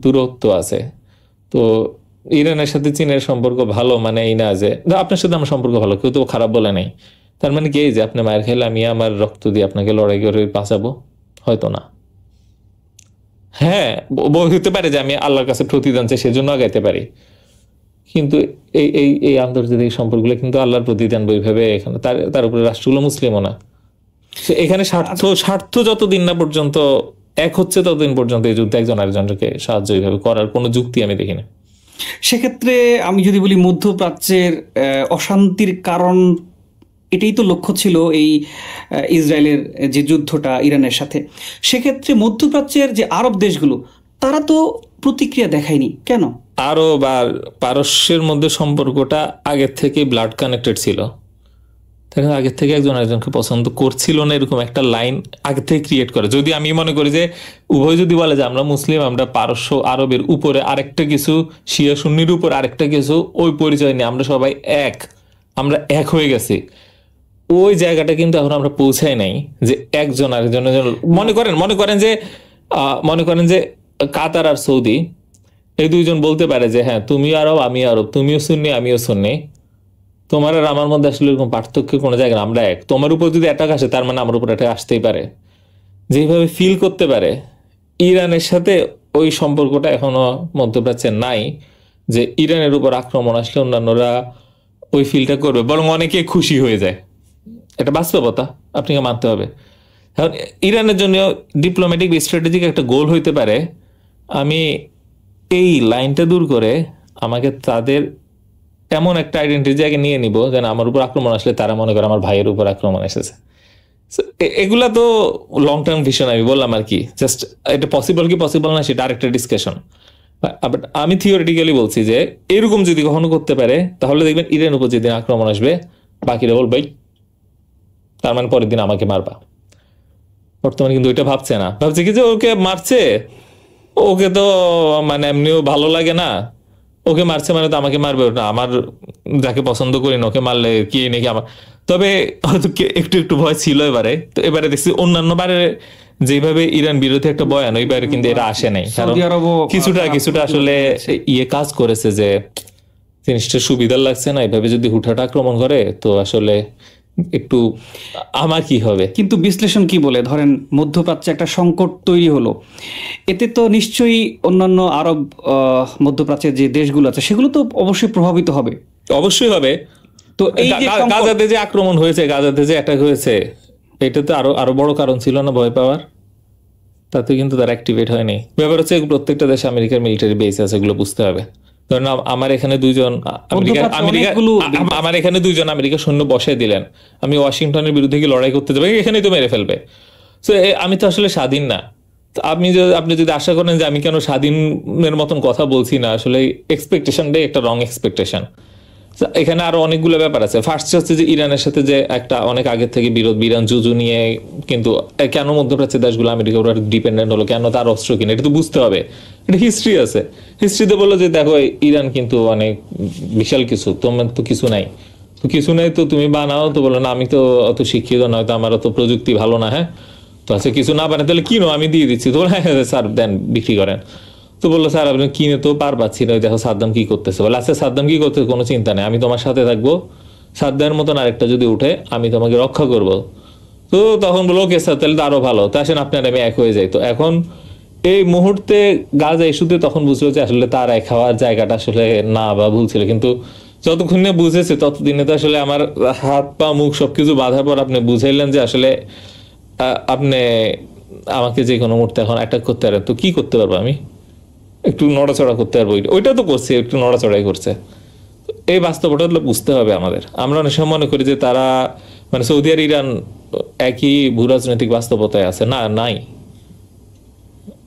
দূরত্ব আছে। তো ইরানের সাথে চীনের সম্পর্ক ভালো মানে এই না যে আপনার সাথে আমার সম্পর্ক ভালো, কেউ তো খারাপ বলে নাই। তার মানে কি যে আপনি মায়ের খেলে আমি আমার রক্ত দিয়ে আপনাকে লড়াই করে বাঁচাবো? হয়তো না। হ্যাঁ, হতে পারে যে আমি আল্লাহর কাছে প্রতিদান চাই সেজন্য আগাইতে পারি, কিন্তু এই এই এই আন্তর্জাতিক সম্পর্কগুলো কিন্তু আল্লাহর প্রতিদান বইভাবে এখানে তার উপরে রাষ্ট্রগুলো মুসলিমও না। এখানে স্বার্থ যতদিন না পর্যন্ত এক হচ্ছে ততদিন পর্যন্ত এই যুদ্ধে একজন আরেকজনকে সাহায্য এইভাবে করার কোনো যুক্তি আমি দেখি না। সেক্ষেত্রে আমি যদি বলি মধ্যপ্রাচ্যের অশান্তির কারণ এটাই তো লক্ষ্য ছিল এই ইসরায়েলের যে যুদ্ধটা ইরানের সাথে। সেক্ষেত্রে মধ্যপ্রাচ্যের যে আরব দেশগুলো তারা তো প্রতিক্রিয়া দেখায়নি কেন? আরব আর পারস্যের মধ্যে সম্পর্কটা আগের থেকে ব্লাড কানেক্টেড ছিল। আগের থেকে একজন আরেকজনকে পছন্দ করছিল না, এরকম একটা লাইন আগে থেকে ক্রিয়েট করে। যদি আমি মনে করি যে উভয় যদি বলে যে আমরা মুসলিম, আমরা পারস্য আরবের উপরে আরেকটা কিছু, শিয়া সুন্নির উপর আরেকটা কিছু, ওই পরিচয় নিয়ে আমরা সবাই আমরা এক হয়ে গেছি, ওই জায়গাটা কিন্তু এখন আমরা পৌঁছাই নাই যে একজন আরেকজনের জন্য মনে করেন যে কাতার আর সৌদি এই দুইজন বলতে পারে যে হ্যাঁ তুমি আরব আমি আরব, তুমিও সুন্নি আমিও সুন্নি, তোমার আর আমার মধ্যে আসলে এরকম পার্থক্য কোনো জায়গায়, আমরা এক। তোমার উপর যদি অ্যাটাক আসে তার মানে আমার উপর অ্যাটাক আসতেই পারে, যেভাবে ফিল করতে পারে। ইরানের সাথে ওই সম্পর্কটা এখনো মধ্যপ্রাচ্যে নাই যে ইরানের উপর আক্রমণ আসলে অন্যান্যরা ওই ফিলটা করবে, বরং অনেকে খুশি হয়ে যায়। এটা বাস্তবতা, আপনাকে মানতে হবে। এখন ইরানের জন্য ডিপ্লোম্যাটিক স্ট্র্যাটেজিক একটা গোল হইতে পারে আমি এই লাইনটা দূর করে আমাকে তাদের এমন একটা আইডেন্টিটি আগে নিয়ে নিব যেন আমার উপর আক্রমণ আসলে তারা মনে করে আমার ভাইয়ের উপর আক্রমণ এসেছে। So, এগুলা তো লং টার্ম ভিশন, আমি বললাম আর কি, জাস্ট এটা পসিবল কি পসিবল না সেটা আরেকটা ডিসকাশন। বাট আমি থিওরিটিক্যালি বলছি যে এরকম যদি কখনো করতে পারে তাহলে দেখবেন ইরানের উপর যেদিন আক্রমণ আসবে বাকিরা বলবে তার মানে পরের দিন আমাকে মারবা। বর্তমানে কিন্তু ওইটা ভাবছে না, ভাবছে কি যে ওকে মারছে, ওকে তো মানে এমনিও ভালো লাগে না, ওকে মারছে মানে তো আমাকে মারবে না, আমার যাকে পছন্দ করি না ওকে মারলে কি নাকি আমার। তবে হয়তো একটু একটু ভয় ছিল এবারে, তো এবারে দেখছি অন্যান্য বারে যেভাবে ইরান বিরোধী একটা বয়ান, ওইবারে কিন্তু এটা আসে নাই, কারণ কিছুটা আসলে ইয়ে কাজ করেছে যে জিনিসটা সুবিধার লাগছে না, এভাবে যদি হুটহাট আক্রমণ করে তো আসলে একটু আমার কি হবে। কিন্তু বিশ্লেষণ কি বলে, ধরেন মধ্যপ্রাচ্যে একটা সংকট তৈরি হলো, এতে তো নিশ্চয়ই অন্যান্য আরব মধ্যপ্রাচ্যের যে দেশগুলো আছে সেগুলো তো অবশ্যই প্রভাবিত হবে। অবশ্যই হবে। তো এই গাজাতে যে আক্রমণ হয়েছে, গাজাতে যে অ্যাটাক হয়েছে, এটা তো আরো বড় কারণ ছিল না ভয় পাওয়ার, তাতে কিন্তু তারা অ্যাক্টিভেট হয়নি। ব্যাপার হচ্ছে প্রত্যেকটা দেশে আমেরিকার মিলিটারি বেস আছে, এগুলো বুঝতে হবে। ধরেন আমার এখানে দুইজন আমেরিকা সৈন্য বসাই দিলেন, আমি ওয়াশিংটনের বিরুদ্ধে কি লড়াই করতে যাবো, এখানেই তো মেরে ফেলবে। তো আমি তো আসলে স্বাধীন না। আপনি যদি আশা করেন যে আমি কেন স্বাধীনের মতন কথা বলছি না, আসলে এক্সপেকটেশনটাই একটা রং এক্সপেকটেশন। এখানে আরো অনেকগুলো ব্যাপার আছে। ফার্স্ট হচ্ছে যে ইরানের সাথে যে একটা অনেক আগের থেকে বিরোধ, ইরান যুজু নিয়ে, কিন্তু কেন মধ্যপ্রাচ্যের দেশগুলো আমেরিকার উপর ডিপেন্ডেন্ট হলো, কেন তার অস্ত্র কিনে, এটা তো বুঝতে হবে। এটা হিস্ট্রি আছে, হিস্ট্রিতে বললো যে দেখো ইরান কিন্তু অনেক বিশাল কিছু, তোমার তো কিছু নাই, তো কিছু নাই তো তুমি বানাও, তো বলো না আমি তো অত শিক্ষিত নয়, তো আমার অত প্রযুক্তি ভালো না, হ্যাঁ তো আছে কিছু না বানায় তাহলে কিনো, আমি দিয়ে দিচ্ছি। তো হ্যাঁ স্যার দেন, বিক্রি করেন। তো বললো স্যার আপনি কিনে তো পারবাচ্ছি না, দেখো সাদ্দাম কি করতেছে। বলে আচ্ছা সাদ্দাম কি করতেছে কোনো চিন্তা নেই, আমি তোমার সাথে থাকবো, সাদ্দামের মতন আরেকটা যদি উঠে আমি তোমাকে রক্ষা করব। তো তখন বলো ওকে স্যার তাহলে তো আরো ভালো, তো আসেন আপনার আমি এক হয়ে যাই। তো এখন এই মুহূর্তে গাজা ইস্যুতে তখন বুঝলো যে আসলে তার এক হওয়ার জায়গাটা আসলে না বা ভুল ছিল, কিন্তু যতক্ষণ না বুঝেছে ততদিনে তো আসলে আমার হাত পা মুখ সবকিছু বাঁধার পর আপনি বুঝাইলেন যে আসলে আপনি আমাকে যে কোনো মুহূর্তে এখন অ্যাটাক করতে পারেন, তো কি করতে পারবো আমি, একটু নড়াচড়া করতে পারবো, ওইটা তো করছে, একটু নড়াচড়াই করছে। এই বাস্তবতা বুঝতে হবে আমাদের। আমরা অনেক সময় মনে করি যে তারা মানে সৌদি আর ইরান একই ভূরাজনৈতিক বাস্তবতায় আছে, না নাই।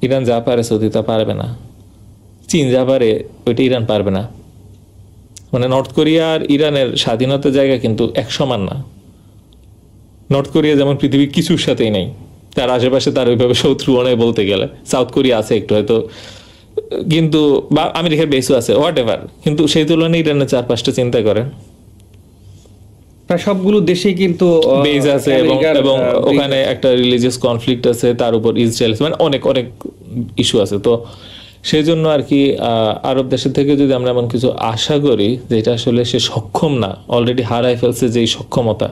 ইরান যা পারে সৌদি তা পারবে না, চীন যা পারে ওইটা ইরান পারবে না। মানে নর্থ কোরিয়া আর ইরানের স্বাধীনতার জায়গা কিন্তু এক সমান না। নর্থ কোরিয়া যেমন পৃথিবীর কিছুর সাথেই নেই, তার আশেপাশে তার ওইভাবে শত্রু অনেক বলতে গেলে, সাউথ কোরিয়া আছে একটু হয়তো, কিন্তু বা আমেরিকার বেসও আছে হোয়াট এভার, কিন্তু সেই তুলনায় ইরানের 4-5টা চিন্তা করেন, প্রায় সবগুলো দেশেই কিন্তু বেস আছে এবং ওখানে একটা রিলিজিয়াস কনফ্লিক্ট আছে, তার উপর ইসরায়েল, মানে অনেক অনেক ইস্যু আছে। তো সেই জন্য আর কি আরব দেশের থেকে যদি আমরা এমন কিছু আশা করি যেটা আসলে সে সক্ষম না, অলরেডি হারাই ফেলছে যে সক্ষমতা,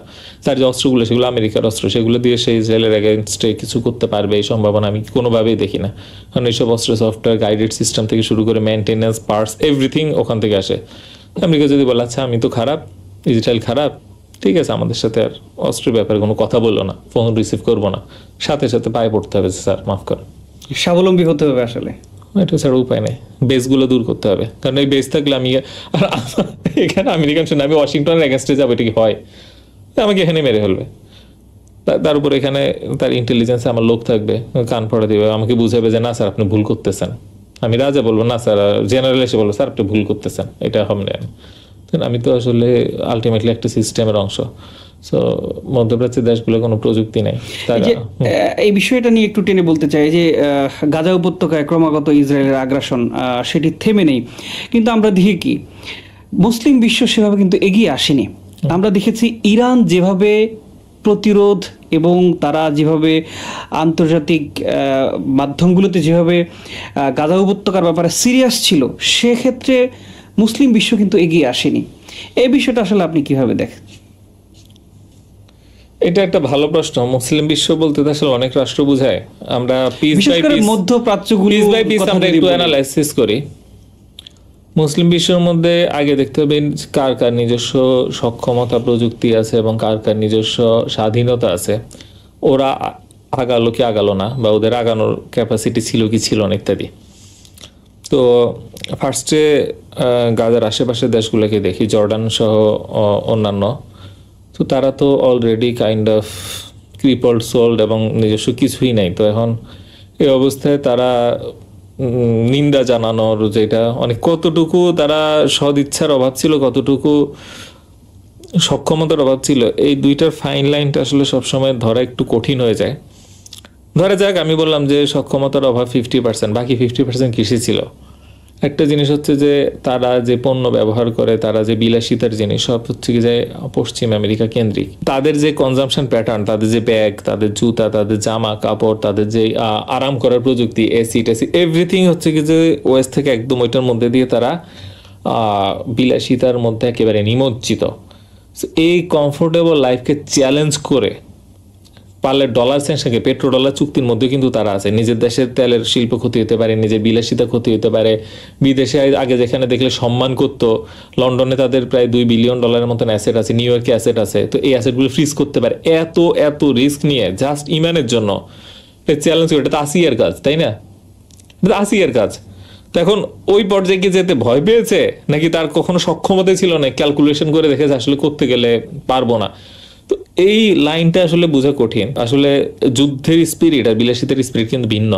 তার যে অস্ত্রগুলো সেগুলো আমেরিকার অস্ত্র, সেগুলো দিয়ে সে ইসরায়েলের এগেইনস্টে কিছু করতে পারবে এই সম্ভাবনা আমি কোনোভাবেই দেখি না। কারণ এইসব অস্ত্র সফটওয়্যার গাইডেড সিস্টেম থেকে শুরু করে মেনটেন্যান্স, পার্টস, এভরিথিং ওখান থেকে আসে। আমেরিকা যদি বলে আচ্ছা আমি তো খারাপ, ইসরায়েল খারাপ, ঠিক আছে আমাদের সাথে আর অস্ত্রের ব্যাপারে কোনো কথা বললো না, ফোন রিসিভ করবো না, সাথে সাথে পায়ে পড়তে হবে স্যার মাফ করেন, স্বাবলম্বী হতে হবে আসলে। এটা ছাড়া উপায় নেই, বেসগুলো দূর করতে হবে। কারণ এই বেস থাকলে আমি আর এখানে আমেরিকান শুনে আমি ওয়াশিংটনের এগেনস্টে যাবো, এটা কি হয়, আমাকে এখানে মেরে ফেলবে। তার উপর এখানে তার ইন্টেলিজেন্সে আমার লোক থাকবে, কান পড়া দিবে, আমাকে বুঝাবে যে না স্যার আপনি ভুল করতেছেন। আমি রাজা বলবো না স্যার, জেনারেল এসে বলবো স্যার আপনি ভুল করতেছেন, এটা হবে না। আমি তো আসলে আলটিমেটলি একটা সিস্টেমের অংশ। সো মধ্যপ্রাচ্যের দেশগুলো কোনো প্রযুক্তি নেই। এই বিষয়টা নিয়ে একটু টেনে বলতে চাই যে গাজা উপত্যকায় ক্রমাগত ইসরায়েলের আগ্রাসন সেটি থেমে নেই, কিন্তু আমরা দেখি কি মুসলিম বিশ্ব সেভাবে কিন্তু এগিয়ে আসেনি। আমরা দেখেছি ইরান যেভাবে প্রতিরোধ এবং তারা যেভাবে আন্তর্জাতিক মাধ্যমগুলোতে যেভাবে গাজা উপত্যকার ব্যাপারে সিরিয়াস ছিল, সেক্ষেত্রে মুসলিম বিশ্ব কিন্তু এগিয়ে আসেনি। এই বিষয়টা আসলে আপনি কিভাবে দেখেন? এটা একটা ভালো প্রশ্ন। মুসলিম বিশ্ব বলতে আসলে অনেক রাষ্ট্র বোঝায়। আমরা পিস বাই পিস মধ্যপ্রাচ্যগুলো পিস বাই পিস আমরা একটু অ্যানালাইসিস করি। মুসলিম বিশ্বের মধ্যে আগে দেখতে হবে কার কার নিজস্ব সক্ষমতা প্রযুক্তি আছে এবং কার কার নিজস্ব স্বাধীনতা আছে, ওরা আগালো কি আগালো না, বা ওদের আগানোর ক্যাপাসিটি ছিল কি ছিল না ইত্যাদি। তো ফার্স্টে গাজার আশেপাশের দেশগুলোকে দেখি, জর্ডান সহ অন্যান্য। তো তারা তো অলরেডি কাইন্ড অফ ক্রিপলড সোল্ড এবং নিজস্ব কিছুই নাই। তো এখন এই অবস্থায় তারা নিন্দা জানানোর যেটা কতটুকু তারা সদিচ্ছার অভাব ছিল, কতটুকু সক্ষমতার অভাব ছিল, এই দুইটার ফাইন লাইনটা আসলে সবসময় ধরা একটু কঠিন হয়ে যায়। ধরা যাক আমি বললাম যে সক্ষমতার অভাব 50%, বাকি 50% কৃষি ছিল। একটা জিনিস হচ্ছে যে তারা যে পণ্য ব্যবহার করে, তারা যে বিলাসিতার জিনিস সব হচ্ছে কি যে পশ্চিম আমেরিকা কেন্দ্রিক। তাদের যে কনজাম্পশন প্যাটার্ন, তাদের যে ব্যাগ, তাদের জুতা, তাদের জামা কাপড়, তাদের যে আরাম করার প্রযুক্তি, এসি টেসি, এভরিথিং হচ্ছে কি যে ওয়েস্ট থেকে একদম ওইটার মধ্যে দিয়ে তারা বিলাসিতার মধ্যে একেবারে নিমজ্জিত। এই কমফোর্টেবল লাইফকে চ্যালেঞ্জ করে পারলে ডলার সেনশনকে পেট্রো ডলার চুক্তির মধ্যে কিন্তু তারা আছে। নিজের দেশের তেলের শিল্প ক্ষতি হতে পারে, নিজের বিলাসিতা ক্ষতি হতে পারে। বিদেশে আগে যেখানে দেখলে সম্মান করতো, লন্ডনে তাদের প্রায় $2 বিলিয়ন মতন অ্যাসেট আছে, নিউ ইয়র্কে অ্যাসেট আছে, তো এই অ্যাসেটগুলো ফ্রিজ করতে পারে। এত রিস্ক নিয়ে জাস্ট ইমানের জন্য চ্যালেঞ্জ করে, এটা তো 80 year কাজ, তাই না? 80 year কাজ। তো এখন ওই পর্যায়ে কি যেতে ভয় পেয়েছে, নাকি তার কখনো সক্ষমতা ছিল না, ক্যালকুলেশন করে দেখেছে আসলে করতে গেলে পারবো না? তো এই লাইনটা আসলে বোঝা কঠিন। আসলে যুদ্ধের স্পিরিট আর বিলাসিতার স্পিরিট কিন্তু ভিন্ন।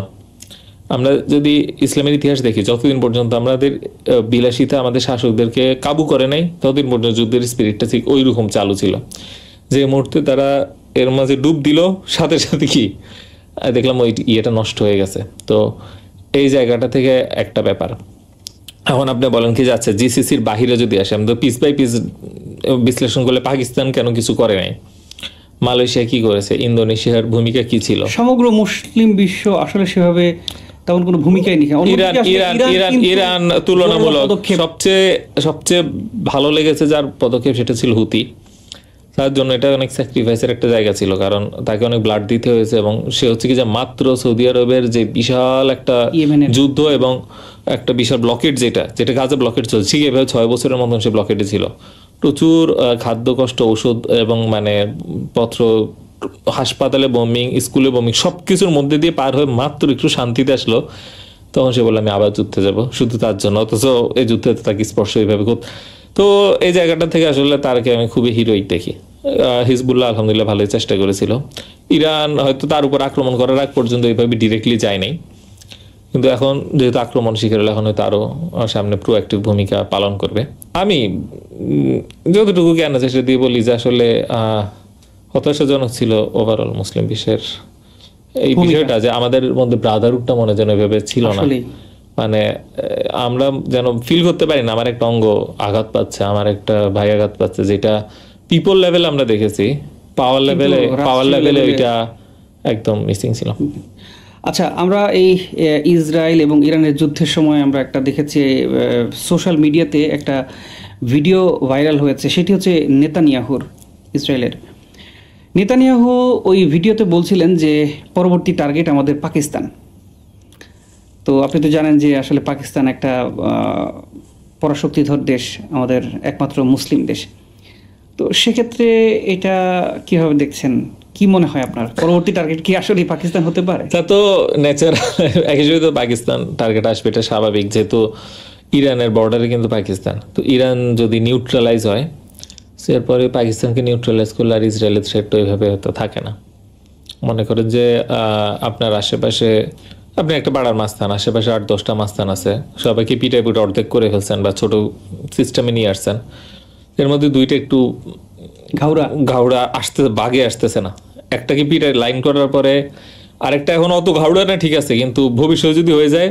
আমরা যদি ইসলামের ইতিহাস দেখি, যতদিন পর্যন্ত আমাদের বিলাসিতা আমাদের শাসকদেরকে কাবু করে নাই, ততদিন পর্যন্ত যুদ্ধের স্পিরিটটা ঠিক ওই রকম চালু ছিল। যে মুহূর্তে তারা এর মাঝে ডুব দিল, সাথে সাথে কি দেখলাম ওই ইয়েটা নষ্ট হয়ে গেছে। তো এই জায়গাটা থেকে একটা ব্যাপার। এখন আপনি বলেন কি যাচ্ছে জিসিসির বাহিরে যদি আসে, আমি তো পিস বাই পিস বিশ্লেষণ করলে পাকিস্তান কেন কিছু করে নাই, মালয়েশিয়া কি করেছে, ইন্দোনেশিয়ার ভূমিকা কি ছিল, সমগ্র মুসলিম বিশ্ব আসলে সেভাবে তেমন কোনো ভূমিকাই নেই। ইরান তুলনামূলক সবচেয়ে ভালো লেগেছে যার পদক্ষেপ, সেটা ছিল হুতি। তার জন্য এটা অনেক স্যাক্রিফাইসের একটা জায়গা ছিল, কারণ তাকে অনেক ব্লাড দিতে হয়েছে। এবং সে হচ্ছে কি যে মাত্র সৌদি আরবের যে বিশাল একটা যুদ্ধ এবং একটা বিশাল ব্লকেট, যেটা গাজা ব্লকেট চলছে, ঠিক এভাবে 6 বছরের মতন সে ব্লকেটে ছিল। প্রচুর খাদ্য কষ্ট, ঔষধ এবং পত্র, হাসপাতালে বোমিং, স্কুলে বোমিং, সবকিছুর মধ্যে দিয়ে পার হয়ে মাত্র একটু শান্তিতে আসলো। তখন সে বললো আমি আবার যুদ্ধে যাব, শুধু তার জন্য। অথচ এই যুদ্ধে তাকে স্পর্শ এইভাবে। তো এই জায়গাটা থেকে আসলে তারকে আমি খুবই হিরোইক দেখি। হিজবুল্লাহ আলহামদুলিল্লাহ ভালোই চেষ্টা করেছিল। ইরান হয়তো তার উপর আক্রমণ করার আগ পর্যন্ত এইভাবে ডিরেক্টলি যায় নাই, কিন্তু এখন যেহেতু আক্রমণ শিখে রইল, এখন হয়তো আরো সামনে প্রোঅ্যাক্টিভ ভূমিকা পালন করবে। আমি যতটুকু জ্ঞান আছে সেটা দিয়ে বলি যে আসলে হতাশাজনক ছিল ওভারঅল মুসলিম বিশ্বের এই বিষয়টা, যে আমাদের মধ্যে ব্রাদারহুডটা মনে যেন এভাবে ছিল না। আমরা যেন ফিল করতে পারি না আমার একটা অঙ্গ আঘাত পাচ্ছে, আমার একটা ভাই আঘাত পাচ্ছে, যেটা পিপল লেভেলে আমরা দেখেছি, পাওয়ার লেভেলে ওইটা একদম মিসিং ছিল। আচ্ছা, আমরা এই ইসরায়েল এবং ইরানের যুদ্ধের সময় আমরা একটা দেখেছি সোশ্যাল মিডিয়াতে একটা ভিডিও ভাইরাল হয়েছে, সেটি হচ্ছে নেতানিয়াহুর, ইসরায়েলের নেতানিয়াহু ওই ভিডিওতে বলছিলেন যে পরবর্তী টার্গেট আমাদের পাকিস্তান। তো আপনি তো জানেন যে আসলে পাকিস্তান একটা পরাশক্তিধর দেশ, আমাদের একমাত্র মুসলিম দেশ। তো সেক্ষেত্রে এটা কিভাবে দেখছেন, কি মনে হয় আপনার, পরবর্তী টার্গেট কি আসলে পাকিস্তান হতে পারে? তা তো ন্যাচারাল, একই তো পাকিস্তান টার্গেট আসবে, এটা স্বাভাবিক, যেহেতু ইরানের বর্ডারে কিন্তু পাকিস্তান। তো ইরান যদি নিউট্রালাইজ হয়, এরপরে পাকিস্তানকে নিউট্রালাইজ করলে আর ইসরায়েলের থ্রেট তো এইভাবে হয়তো থাকে না। মনে করেন যে আপনার আশেপাশে আপনি একটা পাড়ার মাস্তান, আশেপাশে 8-10টা মাস্তান আছে, সবাইকে পিটাই পুটে অর্ধেক করে ফেলছেন বা ছোট সিস্টেমে নিয়ে আসছেন, এর মধ্যে দুইটা একটু ঘাউড়া বাগে আসতেছে না, একটাকে পিটাই লাইন করার পরে আরেকটা এখন অত ঘাউড়া না, ঠিক আছে, কিন্তু ভবিষ্যতে যদি হয়ে যায়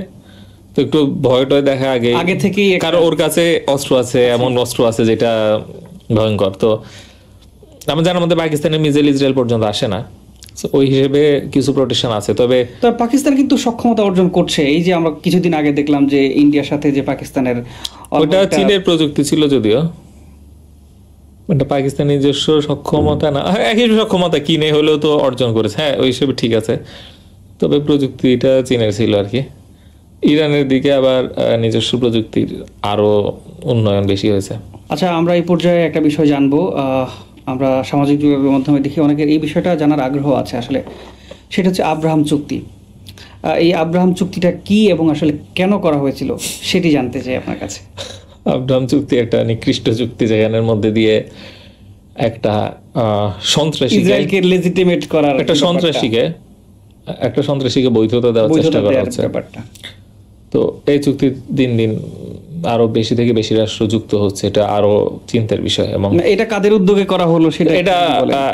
তো একটু ভয়টয় দেখা আগে থেকেই, কারণ ওর কাছে অস্ত্র আছে, এমন অস্ত্র আছে যেটা ভয়ঙ্কর। তো আমার জানার মধ্যে পাকিস্তানের মিসাইল ইসরায়েল পর্যন্ত আসে না, ওই হিসেবে কিছু প্রোটেকশন আছে। তবে পাকিস্তান কিন্তু সক্ষমতা অর্জন করছে। এই যে আমরা কিছুদিন আগে দেখলাম যে ইন্ডিয়ার সাথে যে পাকিস্তানের, ওটা চীনের প্রযুক্তি ছিল যদিও, এটা পাকিস্তানের নিজস্ব সক্ষমতা না, একই সক্ষমতা কিনে হলেও তো অর্জন করেছে, হ্যাঁ ওই হিসেবে ঠিক আছে। তবে প্রযুক্তিটা চীনের ছিল আর কি। ইরানের দিকে আবার নিজস্ব প্রযুক্তির আরো উন্নয়ন বেশি হয়েছে। আচ্ছা, আমরা এই পর্যায়ে একটা বিষয় জানবো। আমরা সামাজিক যোগাযোগের মাধ্যমে দেখি অনেকের এই বিষয়টা জানার আগ্রহ আছে আসলে, সেটা হচ্ছে আব্রাহাম চুক্তি। এই আব্রাহাম চুক্তিটা কি এবং আসলে কেন করা হয়েছিল সেটি জানতে চাই আপনার কাছে। আব্রাহাম চুক্তি একটা নিকৃষ্ট চুক্তি, যেখানের মধ্যে দিয়ে একটা সন্ত্রাসীকে, ইসরায়েলকে লেজিটিমেট করার একটা সন্ত্রাসীকে বৈধতা দেওয়ার চেষ্টা করা হচ্ছে। তো এই চুক্তি দিন দিন আরো বেশি থেকে বেশি রাষ্ট্র যুক্ত হচ্ছে, এটা আরো চিন্তার বিষয়। এবং এটা কাদের উদ্যোগে করা হলো সেটা? এটা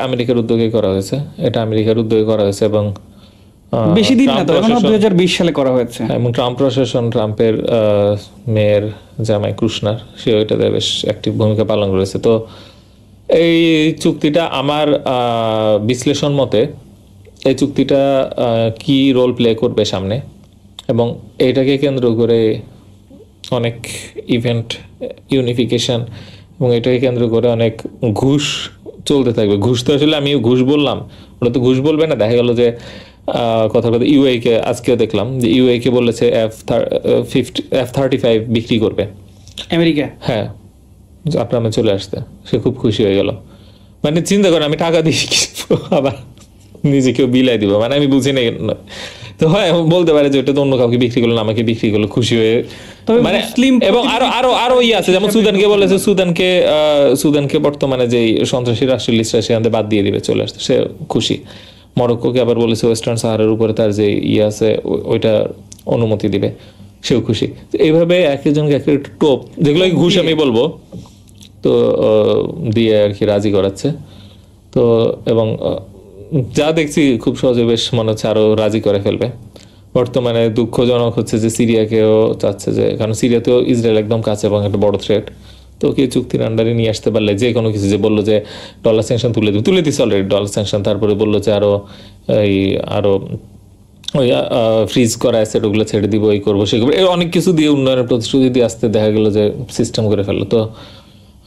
আমেরিকার উদ্যোগে করা হয়েছে, এবং বেশি দিন না তো, 2020 সালে করা হয়েছে। এবং ট্রাম্প প্রশাসন, ট্রাম্পের মেয়ের জামাই কৃষ্ণার, সে ওইটাতে বেশ অ্যাক্টিভ ভূমিকা পালন করেছে। তো এই চুক্তিটা আমার বিশ্লেষণ মতে এই চুক্তিটা কি রোল প্লে করবে সামনে, এবং এইটাকে কেন্দ্র করে অনেক ইভেন্ট, ইউনিফিকেশন, এবং এটাকে কেন্দ্র করে অনেক ঘুষ চলতে থাকবে। ঘুষ তো আসলে আমি ঘুষ বললাম, ওরা তো ঘুষ বলবে না। দেখা গেল যে কথা ইউএই কে আজকেও দেখলাম যে ইউএই কে বলেছে F-35 বিক্রি করবে আমেরিকা। হ্যাঁ, আপনার চলে আসতে, সে খুব খুশি হয়ে গেল। মানে চিন্তা করেন, আমি টাকা দিয়ে আবার নিজেকেও বিলাই দিব, মানে আমি বুঝি না। তো হয় বলতে পারে যে ওটা তো অন্য কাউকে বিক্রি করলো, আমাকে বিক্রি করলো, খুশি হয়ে। মানে এবং আরো ইয়ে আছে, যেমন সুদানকে বলেছে, সুদানকে বর্তমানে যে সন্ত্রাসী রাষ্ট্রের লিস্ট সেখান থেকে বাদ দিয়ে দিবে, চলে আসছে, সে খুশি। মরক্কোকে আবার বলেছে ওয়েস্টার্ন সাহারার উপরে তার যে ইয়ে আছে ওইটা অনুমতি দিবে, সেও খুশি। এইভাবে এক একজনকে এক একটা টোপ, যেগুলো ঘুষ আমি বলবো, তো দিয়ে আর কি রাজি করাচ্ছে। তো এবং যা দেখছি খুব সহজে বেশ মনে হচ্ছে আরো রাজি করে ফেলবে। বর্তমানে দুঃখজনক হচ্ছে যে সিরিয়াকেও চাচ্ছে, যে কারণ সিরিয়াতেও ইসরায়েল একদম কাছে এবং একটা বড় থ্রেট। তো কি চুক্তির আন্ডারে নিয়ে আসতে পারলে যে কোনো কিছু, যে বললো যে ডলার স্যাংশন তুলে দিচ্ছে অলরেডি ডলার স্যাংশন, তারপরে বললো যে আরো ওই ফ্রিজ করা অ্যাসেট ওগুলো ছেড়ে দিব, এই করবো সে করবো, অনেক কিছু দিয়ে উন্নয়নের প্রতিশ্রুতি দিয়ে আসতে দেখা গেল যে সিস্টেম করে ফেললো। তো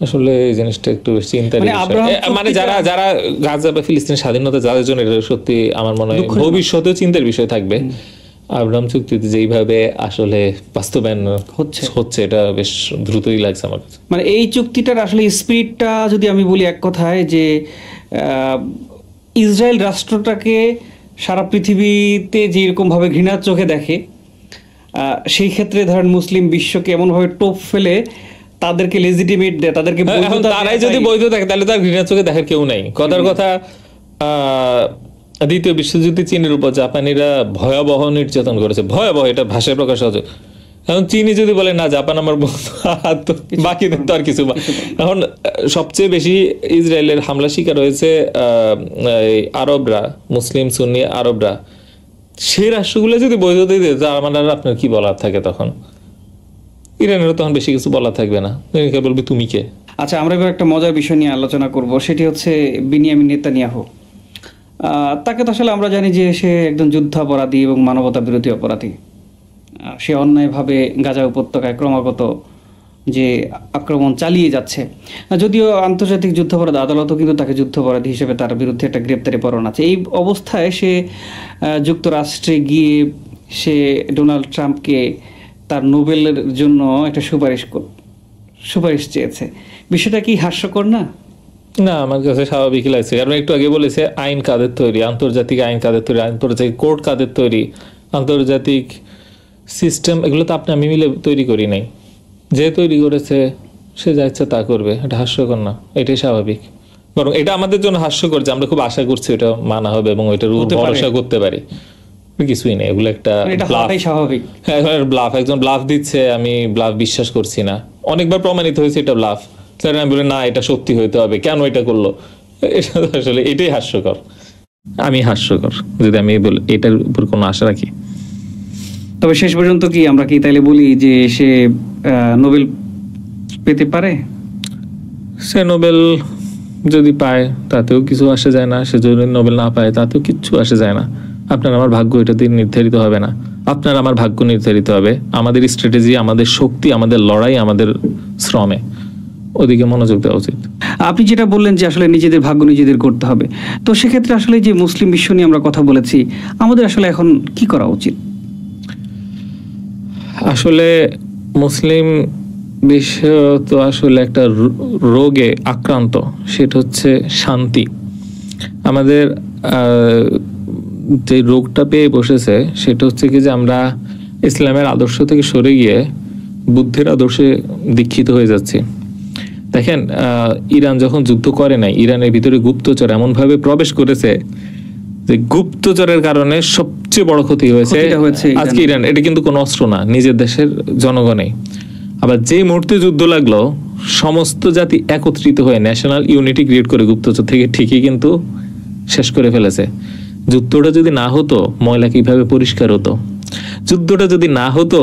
আসলে এই জিনিসটা একটু বেশি চিন্তার বিষয়। মানে যারা গাজা বা ফিলিস্তিনের স্বাধীনতা যাদের জন্য, এটা সত্যি আমার মনে হয় ভবিষ্যতেও চিন্তার বিষয় থাকবে। আব্রাহাম চুক্তিতে যেইভাবে আসলে বাস্তবায়ন হচ্ছে এটা বেশ দ্রুতই লাগছে আমার কাছে। মানে এই চুক্তিটার আসলে স্পিরিটটা যদি আমি বলি এক কথায়, যে ইসরায়েল রাষ্ট্রটাকে সারা পৃথিবীতে যেরকম ভাবে ঘৃণার চোখে দেখে, সেই ক্ষেত্রে ধরেন মুসলিম বিশ্বকে এমনভাবে টোপ ফেলে তাদেরকে লেজিটিমেট দেয়, তাদেরকে তারাই যদি বৈধ থাকে তাহলে তার ঘৃণার চোখে দেখার কেউ নাই। কথার কথা, দ্বিতীয় বিশ্বযুদ্ধে চীনের উপর জাপানিরা ভয়াবহ নির্যাতন করেছে, ভয়াবহ, এটা ভাষায় প্রকাশ হচ্ছে। এখন চীনই যদি বলে না জাপান আমার বন্ধু, তো বাকিদের তো আর কিছু। এখন সবচেয়ে বেশি ইসরায়েলের হামলা শিকার হয়েছে আরবরা, মুসলিম সুন্নি আরবরা। সেই রাষ্ট্রগুলো যদি বৈধ দিয়ে দেয়, আপনার কি বলার থাকে তখন? ইরানেরও তখন বেশি কিছু বলা থাকবে না, বলবে তুমি কে। আচ্ছা, আমরা এবার একটা মজার বিষয় নিয়ে আলোচনা করব, সেটি হচ্ছে বিনিয়ামিন নেতানিয়াহু। তাকে তো আসলে আমরা জানি যে সে একজন যুদ্ধাপরাধী এবং মানবতা বিরোধী অপরাধী। সে অন্যায়ভাবে গাজা উপত্যকায় ক্রমাগত যে আক্রমণ চালিয়ে যাচ্ছে, যদিও আন্তর্জাতিক যুদ্ধাপরাধ আদালতও কিন্তু তাকে যুদ্ধাপরাধী হিসেবে তার বিরুদ্ধে একটা গ্রেপ্তারি পরোয়ানা আছে। এই অবস্থায় সে যুক্তরাষ্ট্রে গিয়ে সে ডোনাল্ড ট্রাম্পকে তার নোবেলের জন্য একটা সুপারিশ চেয়েছে। বিষয়টা কি হাস্যকর না? না, আমার কাছে স্বাভাবিকই লাগছে। কারণ একটু আগে বলেছে আইন কাদের তৈরি, আন্তর্জাতিক আইন কাদের তৈরি, আন্তর্জাতিক কোর্ট কাদের তৈরি, আন্তর্জাতিক সিস্টেম, এগুলো তো আপনি আমি মিলে তৈরি করি নাই। যে তৈরি করেছে সে যা ইচ্ছা তা করবে, এটা হাস্যকর না? এটাই স্বাভাবিক। বরং এটা আমাদের জন্য হাস্যকর যে আমরা খুব আশা করছি এটা মানা হবে এবং ওইটার উপর ভরসা করতে পারি। কিছুই নেই, এগুলো একটা স্বাভাবিক ব্লাফ। একজন ব্লাফ দিচ্ছে, আমি ব্লাফ বিশ্বাস করছি না, অনেকবার প্রমাণিত হয়েছে এটা ব্লাফ। আমি বলি না এটা সত্যি হইতে হবে, কেন এটা করলো? এটা আসলে এটাই হাস্যকর। আমি হাস্যকর যদি আমি এটার উপর কোনো আশা রাখি। তবে শেষ পর্যন্ত কি আমরা কি তাইলে বলি যে সে নোবেল পেতে পারে? সে নোবেল যদি পায় তাতেও কিছু আসে যায় না, সে যদি নোবেল না পায় তাতেও কিচ্ছু আসে যায় না। আপনার আমার ভাগ্য এটা দিয়ে নির্ধারিত হবে না, আপনার আমার ভাগ্য নির্ধারিত হবে আমাদের স্ট্র্যাটেজি, আমাদের শক্তি, আমাদের লড়াই, আমাদের শ্রমে। ওদিকে মনোযোগ দেওয়া উচিত। আপনি যেটা বললেন যে আসলে নিজেদের ভাগ্য নিজেদের করতে হবে, তো সেক্ষেত্রে আসলে যে মুসলিম বিশ্ব নিয়ে আমরা কথা বলেছি, আমাদের আসলে এখন কি করা উচিত? আসলে মুসলিম বিশ্ব তো আসলে একটা রোগে আক্রান্ত, সেটা হচ্ছে শান্তি। আমাদের যে রোগটা পেয়ে বসেছে সেটা হচ্ছে কি যে আমরা ইসলামের আদর্শ থেকে সরে গিয়ে বুদ্ধের আদর্শে দীক্ষিত হয়ে যাচ্ছি। দেখেন ইরান যখন যুদ্ধ করে নাই, ইরানের ভিতরে গুপ্তচর এমন ভাবে প্রবেশ করেছে যে গুপ্তচরের কারণে সবচেয়ে বড় ক্ষতি হয়েছে আজকে ইরান। এটা কিন্তু কোনো অস্ত্র না, নিজের দেশের জনগণই। আবার যে মুহূর্তে যুদ্ধ লাগলো, সমস্ত জাতি একত্রিত হয়ে ন্যাশনাল ইউনিটি ক্রিয়েট করে গুপ্তচর থেকে ঠিকই কিন্তু শেষ করে ফেলেছে। যুদ্ধটা যদি না হতো, ময়লা কিভাবে পরিষ্কার হতো? যুদ্ধটা যদি না হতো,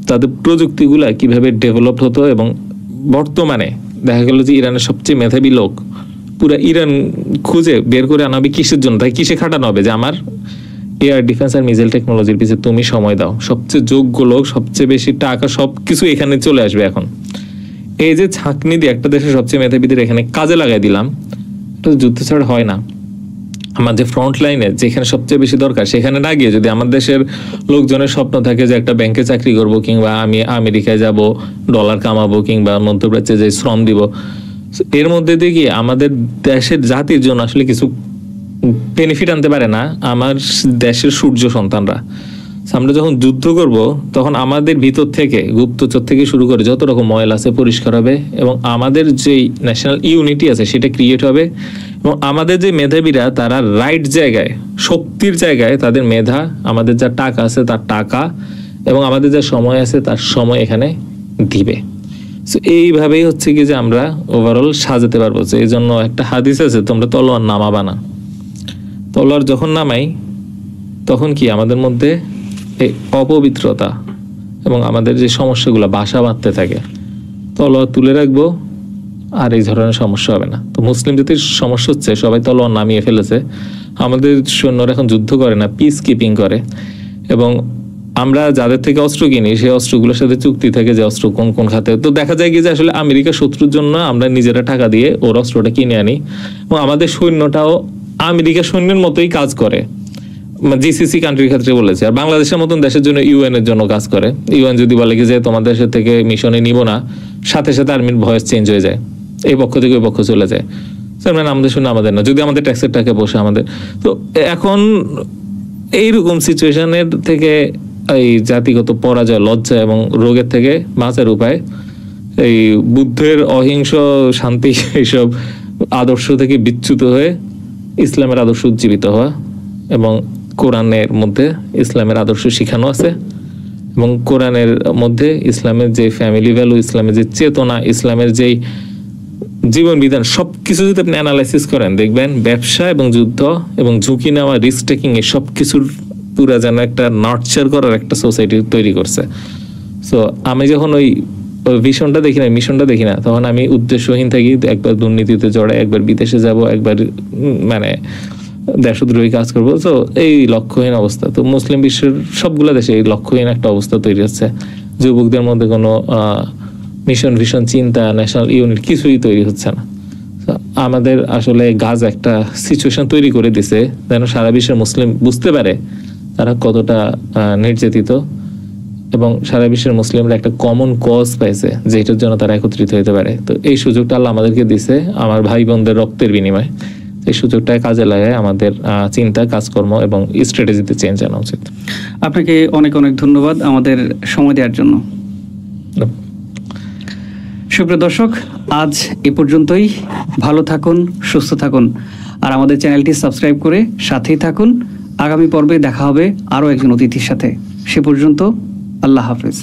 তাদের প্রযুক্তিগুলা কিভাবে ডেভেলপ হতো? এবং বর্তমানে দেখা গেল যে ইরানের সবচেয়ে মেধাবী লোক পুরা ইরান খুঁজে বের করে আনা হবে কিসের জন্য? তাই কিসে খাটানো হবে যে আমার এয়ার ডিফেন্স আর মিসাইল টেকনোলজির পিছনে তুমি সময় দাও। সবচেয়ে যোগ্য লোক, সবচেয়ে বেশি টাকা, সবকিছু এখানে চলে আসবে। এখন এই যে ছাঁকনি দিয়ে একটা দেশের সবচেয়ে মেধাবীদের এখানে কাজে লাগাই দিলাম, এটা যুদ্ধ ছাড়া হয় না। আমার যে ফ্রন্ট লাইনে যেখানে সবচেয়ে বেশি দরকার সেখানে না গিয়ে যদি আমার দেশের লোকজনের স্বপ্ন থাকে যে একটা ব্যাংকে চাকরি করব, কিংবা আমি আমেরিকায় যাব ডলার কামাবো, কিংবা মধ্যপ্রাচ্যে যে শ্রম দিব, এর মধ্যে দিয়ে গিয়ে আমাদের দেশের জাতির জন্য আসলে কিছু বেনিফিট আনতে পারে না আমার দেশের সূর্য সন্তানরা। আমরা যখন যুদ্ধ করব তখন আমাদের ভিতর থেকে গুপ্তচর থেকে শুরু করে যত রকম ময়লা আছে পরিষ্কার হবে, এবং আমাদের যেই ন্যাশনাল ইউনিটি আছে সেটা ক্রিয়েট হবে, এবং আমাদের যে মেধাবীরা তারা রাইট জায়গায়, শক্তির জায়গায় তাদের মেধা, আমাদের যা টাকা আছে তার টাকা, এবং আমাদের যা সময় আছে তার সময় এখানে দিবে। সো এইভাবেই হচ্ছে কি যে আমরা ওভারঅল সাজাতে পারবো। এই জন্য একটা হাদিস আছে, তোমরা তলোয়ার নামাবা না। তলোয়ার যখন নামাই তখন কি আমাদের মধ্যে এই অপবিত্রতা এবং আমাদের যে সমস্যাগুলো বাসা বাঁধতে থাকে, তলোয়ার তুলে রাখবো আর এই ধরনের সমস্যা হবে না। তো মুসলিম জাতির সমস্যা হচ্ছে সবাই তলোয়ার নামিয়ে ফেলেছে। আমাদের সৈন্যরা এখন যুদ্ধ করে না, পিস কিপিং করে। এবং আমরা যাদের থেকে অস্ত্র কিনি সেই অস্ত্রগুলোর সাথে চুক্তি থাকে যে অস্ত্র কোন কোন খাতে। তো দেখা যায় কি যে আসলে আমেরিকা শত্রুর জন্য আমরা নিজেরা টাকা দিয়ে ওর অস্ত্রটা কিনে আনি, এবং আমাদের সৈন্যটাও আমেরিকা সৈন্যের মতোই কাজ করে। জিসিসি কান্ট্রির ক্ষেত্রে বলেছে। আর বাংলাদেশের মতন দেশের জন্য ইউএন এর জন্য কাজ করে। ইউএন যদি বলে কি যে তোমাদের দেশের থেকে মিশনে নিব না, সাথে সাথে আর্মির ভয়েস চেঞ্জ হয়ে যায়, এই পক্ষ থেকে ওই পক্ষ চলে যায়। মানে আমাদের শুনে আমাদের না, যদি আমাদের ট্যাক্সের টাকা বসে আমাদের। তো এখন এইরকম সিচুয়েশনের থেকে এই জাতিগত পরাজয়, লজ্জা এবং রোগের থেকে বাঁচার উপায় এই বুদ্ধের অহিংস শান্তি এইসব আদর্শ থেকে বিচ্যুত হয়ে ইসলামের আদর্শ উজ্জীবিত হওয়া, এবং কোরআনের মধ্যে ইসলামের আদর্শ শিখানো আছে, এবং কোরআনের মধ্যে ইসলামের যে ফ্যামিলি ভ্যালু, ইসলামের যে চেতনা, ইসলামের যেই জীবন বিধান, সবকিছু যদি আপনি অ্যানালাইসিস করেন দেখবেন ব্যবসা এবং যুদ্ধ এবং ঝুঁকি নেওয়া, রিস্ক টেকিং, এই সব কিছুর পুরা যেন একটা নার্চার করার একটা সোসাইটি তৈরি করছে। সো আমি যখন ওই ভিশনটা দেখি না, মিশনটা দেখি না, তখন আমি উদ্দেশ্যহীন থাকি। একবার দুর্নীতিতে জড়াই, একবার বিদেশে যাব, একবার মানে দেশদ্রোহী কাজ করবো। তো এই লক্ষ্যহীন অবস্থা। তো মুসলিম বিশ্বের সবগুলো দেশে এই লক্ষ্যহীন একটা অবস্থা তৈরি হচ্ছে। যুবকদের মধ্যে কোনো মিশন, ভিশন, চিন্তা, ন্যাশনাল ইউনিট কিছুই তৈরি হচ্ছে না। আমাদের আসলে গাজ একটা সিচুয়েশন তৈরি করে দিছে যেন সারা বিশ্বের মুসলিম বুঝতে পারে তারা কতটা নির্যাতিত, এবং সারা বিশ্বের মুসলিমরা একটা কমন কজ পাইছে যেটার জন্য তারা একত্রিত হতে পারে। তো এই সুযোগটা আল্লাহ আমাদেরকে দিছে, আমার ভাই বোনদের রক্তের বিনিময়ে। এই সুযোগটা কাজে লাগায় আমাদের চিন্তা, কাজকর্ম এবং স্ট্র্যাটেজিতে চেঞ্জ আনা উচিত। আপনাকে অনেক অনেক ধন্যবাদ আমাদের সময় দেওয়ার জন্য। সুপ্রিয় দর্শক, আজ এ পর্যন্তই। ভালো থাকুন, সুস্থ থাকুন, আর আমাদের চ্যানেলটি সাবস্ক্রাইব করে সাথেই থাকুন। আগামী পর্বে দেখা হবে আরও একজন অতিথির সাথে। সে পর্যন্ত আল্লাহ হাফেজ।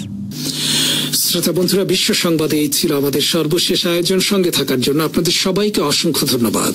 শ্রোতা বন্ধুরা, বিশ্ব সংবাদে এই ছিল আমাদের সর্বশেষ আয়োজন। সঙ্গে থাকার জন্য আপনাদের সবাইকে অসংখ্য ধন্যবাদ।